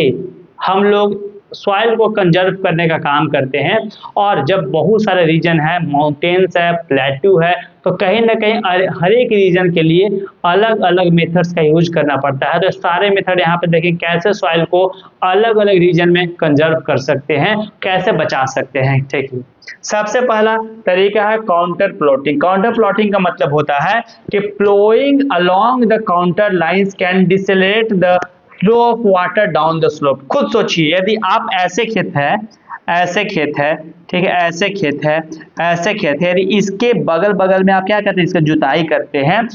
हम लोग सॉइल को कंजर्व करने का काम करते हैं, और जब बहुत सारे रीजन है, माउंटेन्स है, प्लेट्यू है, तो कहीं ना कहीं हर एक रीजन के लिए अलग अलग मेथड्स का यूज करना पड़ता है। तो सारे मेथड यहाँ पे देखिए कैसे सॉइल को अलग अलग रीजन में कंजर्व कर सकते हैं, कैसे बचा सकते हैं। ठीक है, सबसे पहला तरीका है काउंटर प्लॉटिंग। काउंटर प्लॉटिंग का मतलब होता है कि flowing along the contour lines can decelerate the flow of water down the slope. खुद सोचिए, यदि आप ऐसे खेत है, ऐसे खेत है, ठीक है, ऐसे खेत है, ऐसे खेत है, यदि इसके बगल बगल में आप क्या करते हैं, इसका जुताई करते हैं,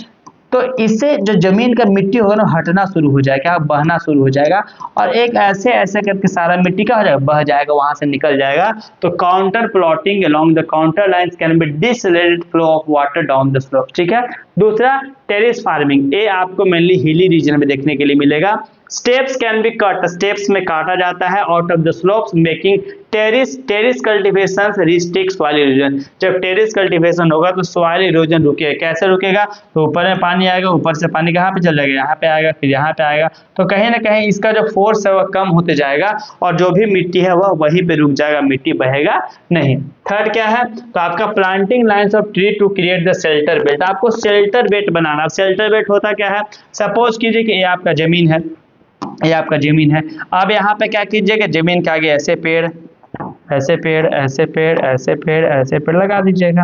तो इससे जो जमीन का मिट्टी होगा ना हटना शुरू हो जाएगा, बहना शुरू हो जाएगा, और एक ऐसे ऐसे करके सारा मिट्टी क्या हो जाएगा, बह जाएगा, वहां से निकल जाएगा। तो contour plotting along the contour lines can be decelerated flow of water down the slope. ठीक है, दूसरा टेरिस फार्मिंग, ये आपको मेनली हिली रीजन में देखने के लिए मिलेगा। Steps can be cut, steps में काटा जाता है out of the slopes making terrace cultivation restrict soil erosion. जब टेरिस कल्टीवेशन होगा तो सॉइल इरोजन रुकेगा। कैसे रुकेगा? तो ऊपर में पानी आएगा, ऊपर से पानी कहाँ पे चल जाएगा, यहाँ पे आएगा, फिर यहाँ पे आएगा, तो कहीं ना कहीं इसका जो फोर्स है वह कम होते जाएगा, और जो भी मिट्टी है वह वहीं पे रुक जाएगा, मिट्टी बहेगा नहीं। थर्ड क्या है? तो आपका planting lines of tree to create the shelter belt. आपको शेल्टर बेल्ट बनाना। शेल्टर बेल्ट होता क्या है? सपोज कीजिए कि ये आपका जमीन है, ये आपका जमीन है, अब यहाँ पे क्या कीजिएगा, जमीन के आगे ऐसे पेड़, ऐसे पेड़, ऐसे पेड़, ऐसे पेड़, ऐसे पेड़ लगा दीजिएगा।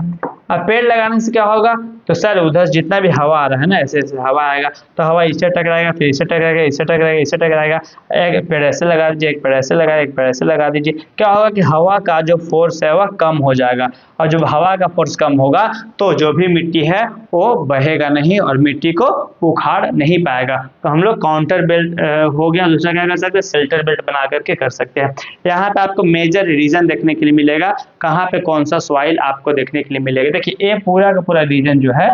अब पेड़ लगाने से क्या होगा? तो सर उधर जितना भी हवा आ रहा है ना, ऐसे ऐसे हवा आएगा, तो हवा इससे टकराएगा, फिर इससे टकराएगा, इससे टकराएगा, इससे टकराएगा। एक पेड़ ऐसे लगा दीजिए, एक पेड़ ऐसे लगा, एक पेड़ ऐसे लगा दीजिए। क्या होगा कि हवा का जो फोर्स है वह कम हो जाएगा, और जब हवा का फोर्स कम होगा तो जो भी मिट्टी है वो बहेगा नहीं और मिट्टी को उखाड़ नहीं पाएगा। तो हम लोग काउंटर बेल्ट हो गया, दूसरा क्या कर सकते हैं, शेल्टर बेल्ट बना करके कर सकते हैं। यहाँ पे आपको मेजर रीजन देखने के लिए मिलेगा, कहाँ पे कौन सा सॉइल आपको देखने के लिए मिलेगा। देखिए ये पूरा का पूरा रीजन जो है,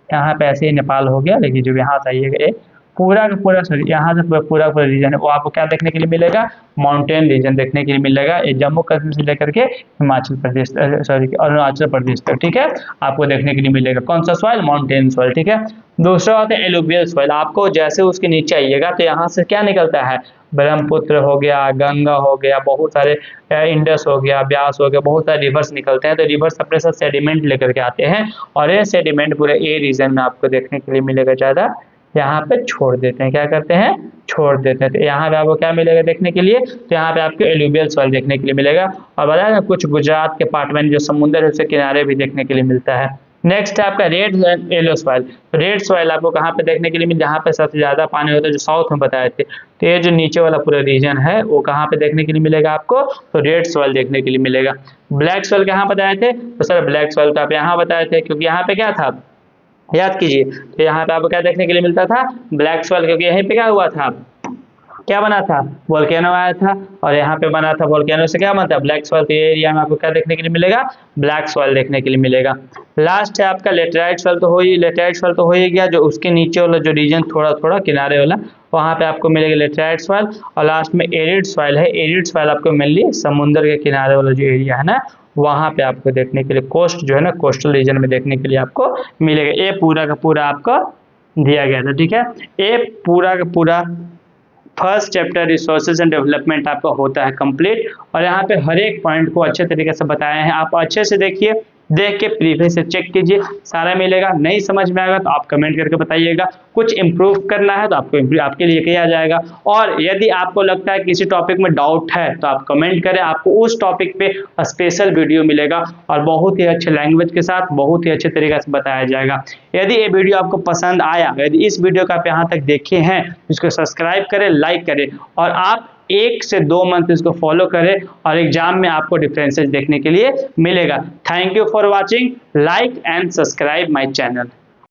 यहाँ पे ऐसे ही नेपाल हो गया, लेकिन जो यहाँ से आइएगा ये पूरा का पूरा, सॉरी यहाँ से पूरा पूरा रीजन है, वो आपको क्या देखने के लिए मिलेगा, माउंटेन रीजन देखने के लिए मिलेगा। ये जम्मू कश्मीर से लेकर के हिमाचल प्रदेश, सॉरी अरुणाचल प्रदेश तक, ठीक है, आपको देखने के लिए मिलेगा। कौन सा सॉइल? Mountain soil. ठीक है, दूसरा होता है एलुवियल सॉइल। आपको जैसे उसके नीचे आइएगा तो यहाँ से क्या निकलता है, ब्रह्मपुत्र हो गया, गंगा हो गया, बहुत सारे इंडस हो गया, ब्यास हो गया, बहुत सारे रिवर्स निकलते हैं। तो रिवर्स अपने साथ सेडिमेंट लेकर के आते हैं, और ये सेडिमेंट पूरे ए रीजन में आपको देखने के लिए मिलेगा ज़्यादा, यहाँ पे छोड़ देते हैं। क्या करते हैं? छोड़ देते हैं। तो यहाँ पे आपको क्या मिलेगा देखने के लिए, तो यहाँ पे आपको एलुवियल सॉइल देखने के लिए मिलेगा। और बताया ना कुछ गुजरात के पार्ट में जो समुद्र है उसके किनारे भी देखने के लिए मिलता है। नेक्स्ट है आपका red and yellow soil. Red soil आपको कहाँ पे देखने के लिए मिले, जहाँ पे सबसे ज्यादा पानी होता है, जो साउथ में बताए थे। तो ये जो नीचे वाला पूरा रीजन है वो कहाँ पे देखने के लिए मिलेगा आपको, तो रेड सॉइल देखने के लिए मिलेगा। ब्लैक सॉइल कहाँ बताए थे, तो सर ब्लैक सॉइल तो आप यहाँ बताए थे, क्योंकि यहाँ पे क्या था, याद कीजिए, तो यहाँ पे आपको क्या देखने के लिए मिलता था, ब्लैक सॉइल, क्योंकि यहीं पे क्या हुआ था, क्या बना था, वोल्केनो आया था, और यहाँ पे बना था वोल्केनो से क्या बनता है, ब्लैक सॉइल। तो ये एरिया में आपको क्या देखने के लिए मिलेगा, ब्लैक सॉइल देखने के लिए मिलेगा। लास्ट है आपका लेटराइट सॉइल। तो लेटराइट सॉइल तो हो ही गया, जो उसके नीचे वाला जो रीजन थोड़ा थोड़ा किनारे वाला, वहाँ पे आपको मिलेगा लेटराइट सॉइल। और लास्ट में एरिड सॉइल है। एरिड सॉइल आपको मेनली समुद्र के किनारे वाला जो एरिया है ना, वहाँ पे आपको देखने के लिए, कोस्ट जो है ना, कोस्टल रीजन में देखने के लिए आपको मिलेगा। ये पूरा का पूरा आपको दिया गया था। ठीक है, ये पूरा का पूरा first chapter resources and development आपका होता है कंप्लीट, और यहाँ पे हर एक पॉइंट को अच्छे तरीके से बताए हैं। आप अच्छे से देखिए, देख के प्रीवियस से चेक कीजिए, सारा मिलेगा। नहीं समझ में आएगा तो आप कमेंट करके बताइएगा, कुछ इंप्रूव करना है तो आपके लिए किया जाएगा। और यदि आपको लगता है किसी टॉपिक में डाउट है तो आप कमेंट करें, आपको उस टॉपिक पे स्पेशल वीडियो मिलेगा और बहुत ही अच्छे लैंग्वेज के साथ बहुत ही अच्छे तरीके से बताया जाएगा। यदि ये वीडियो आपको पसंद आया, यदि इस वीडियो को आप यहाँ तक देखे हैं, इसको सब्सक्राइब करें, लाइक करें और आप 1 से 2 मंथ इसको फॉलो करें और एग्जाम में आपको डिफरेंसेस देखने के लिए मिलेगा। Thank you for watching, like and subscribe my channel.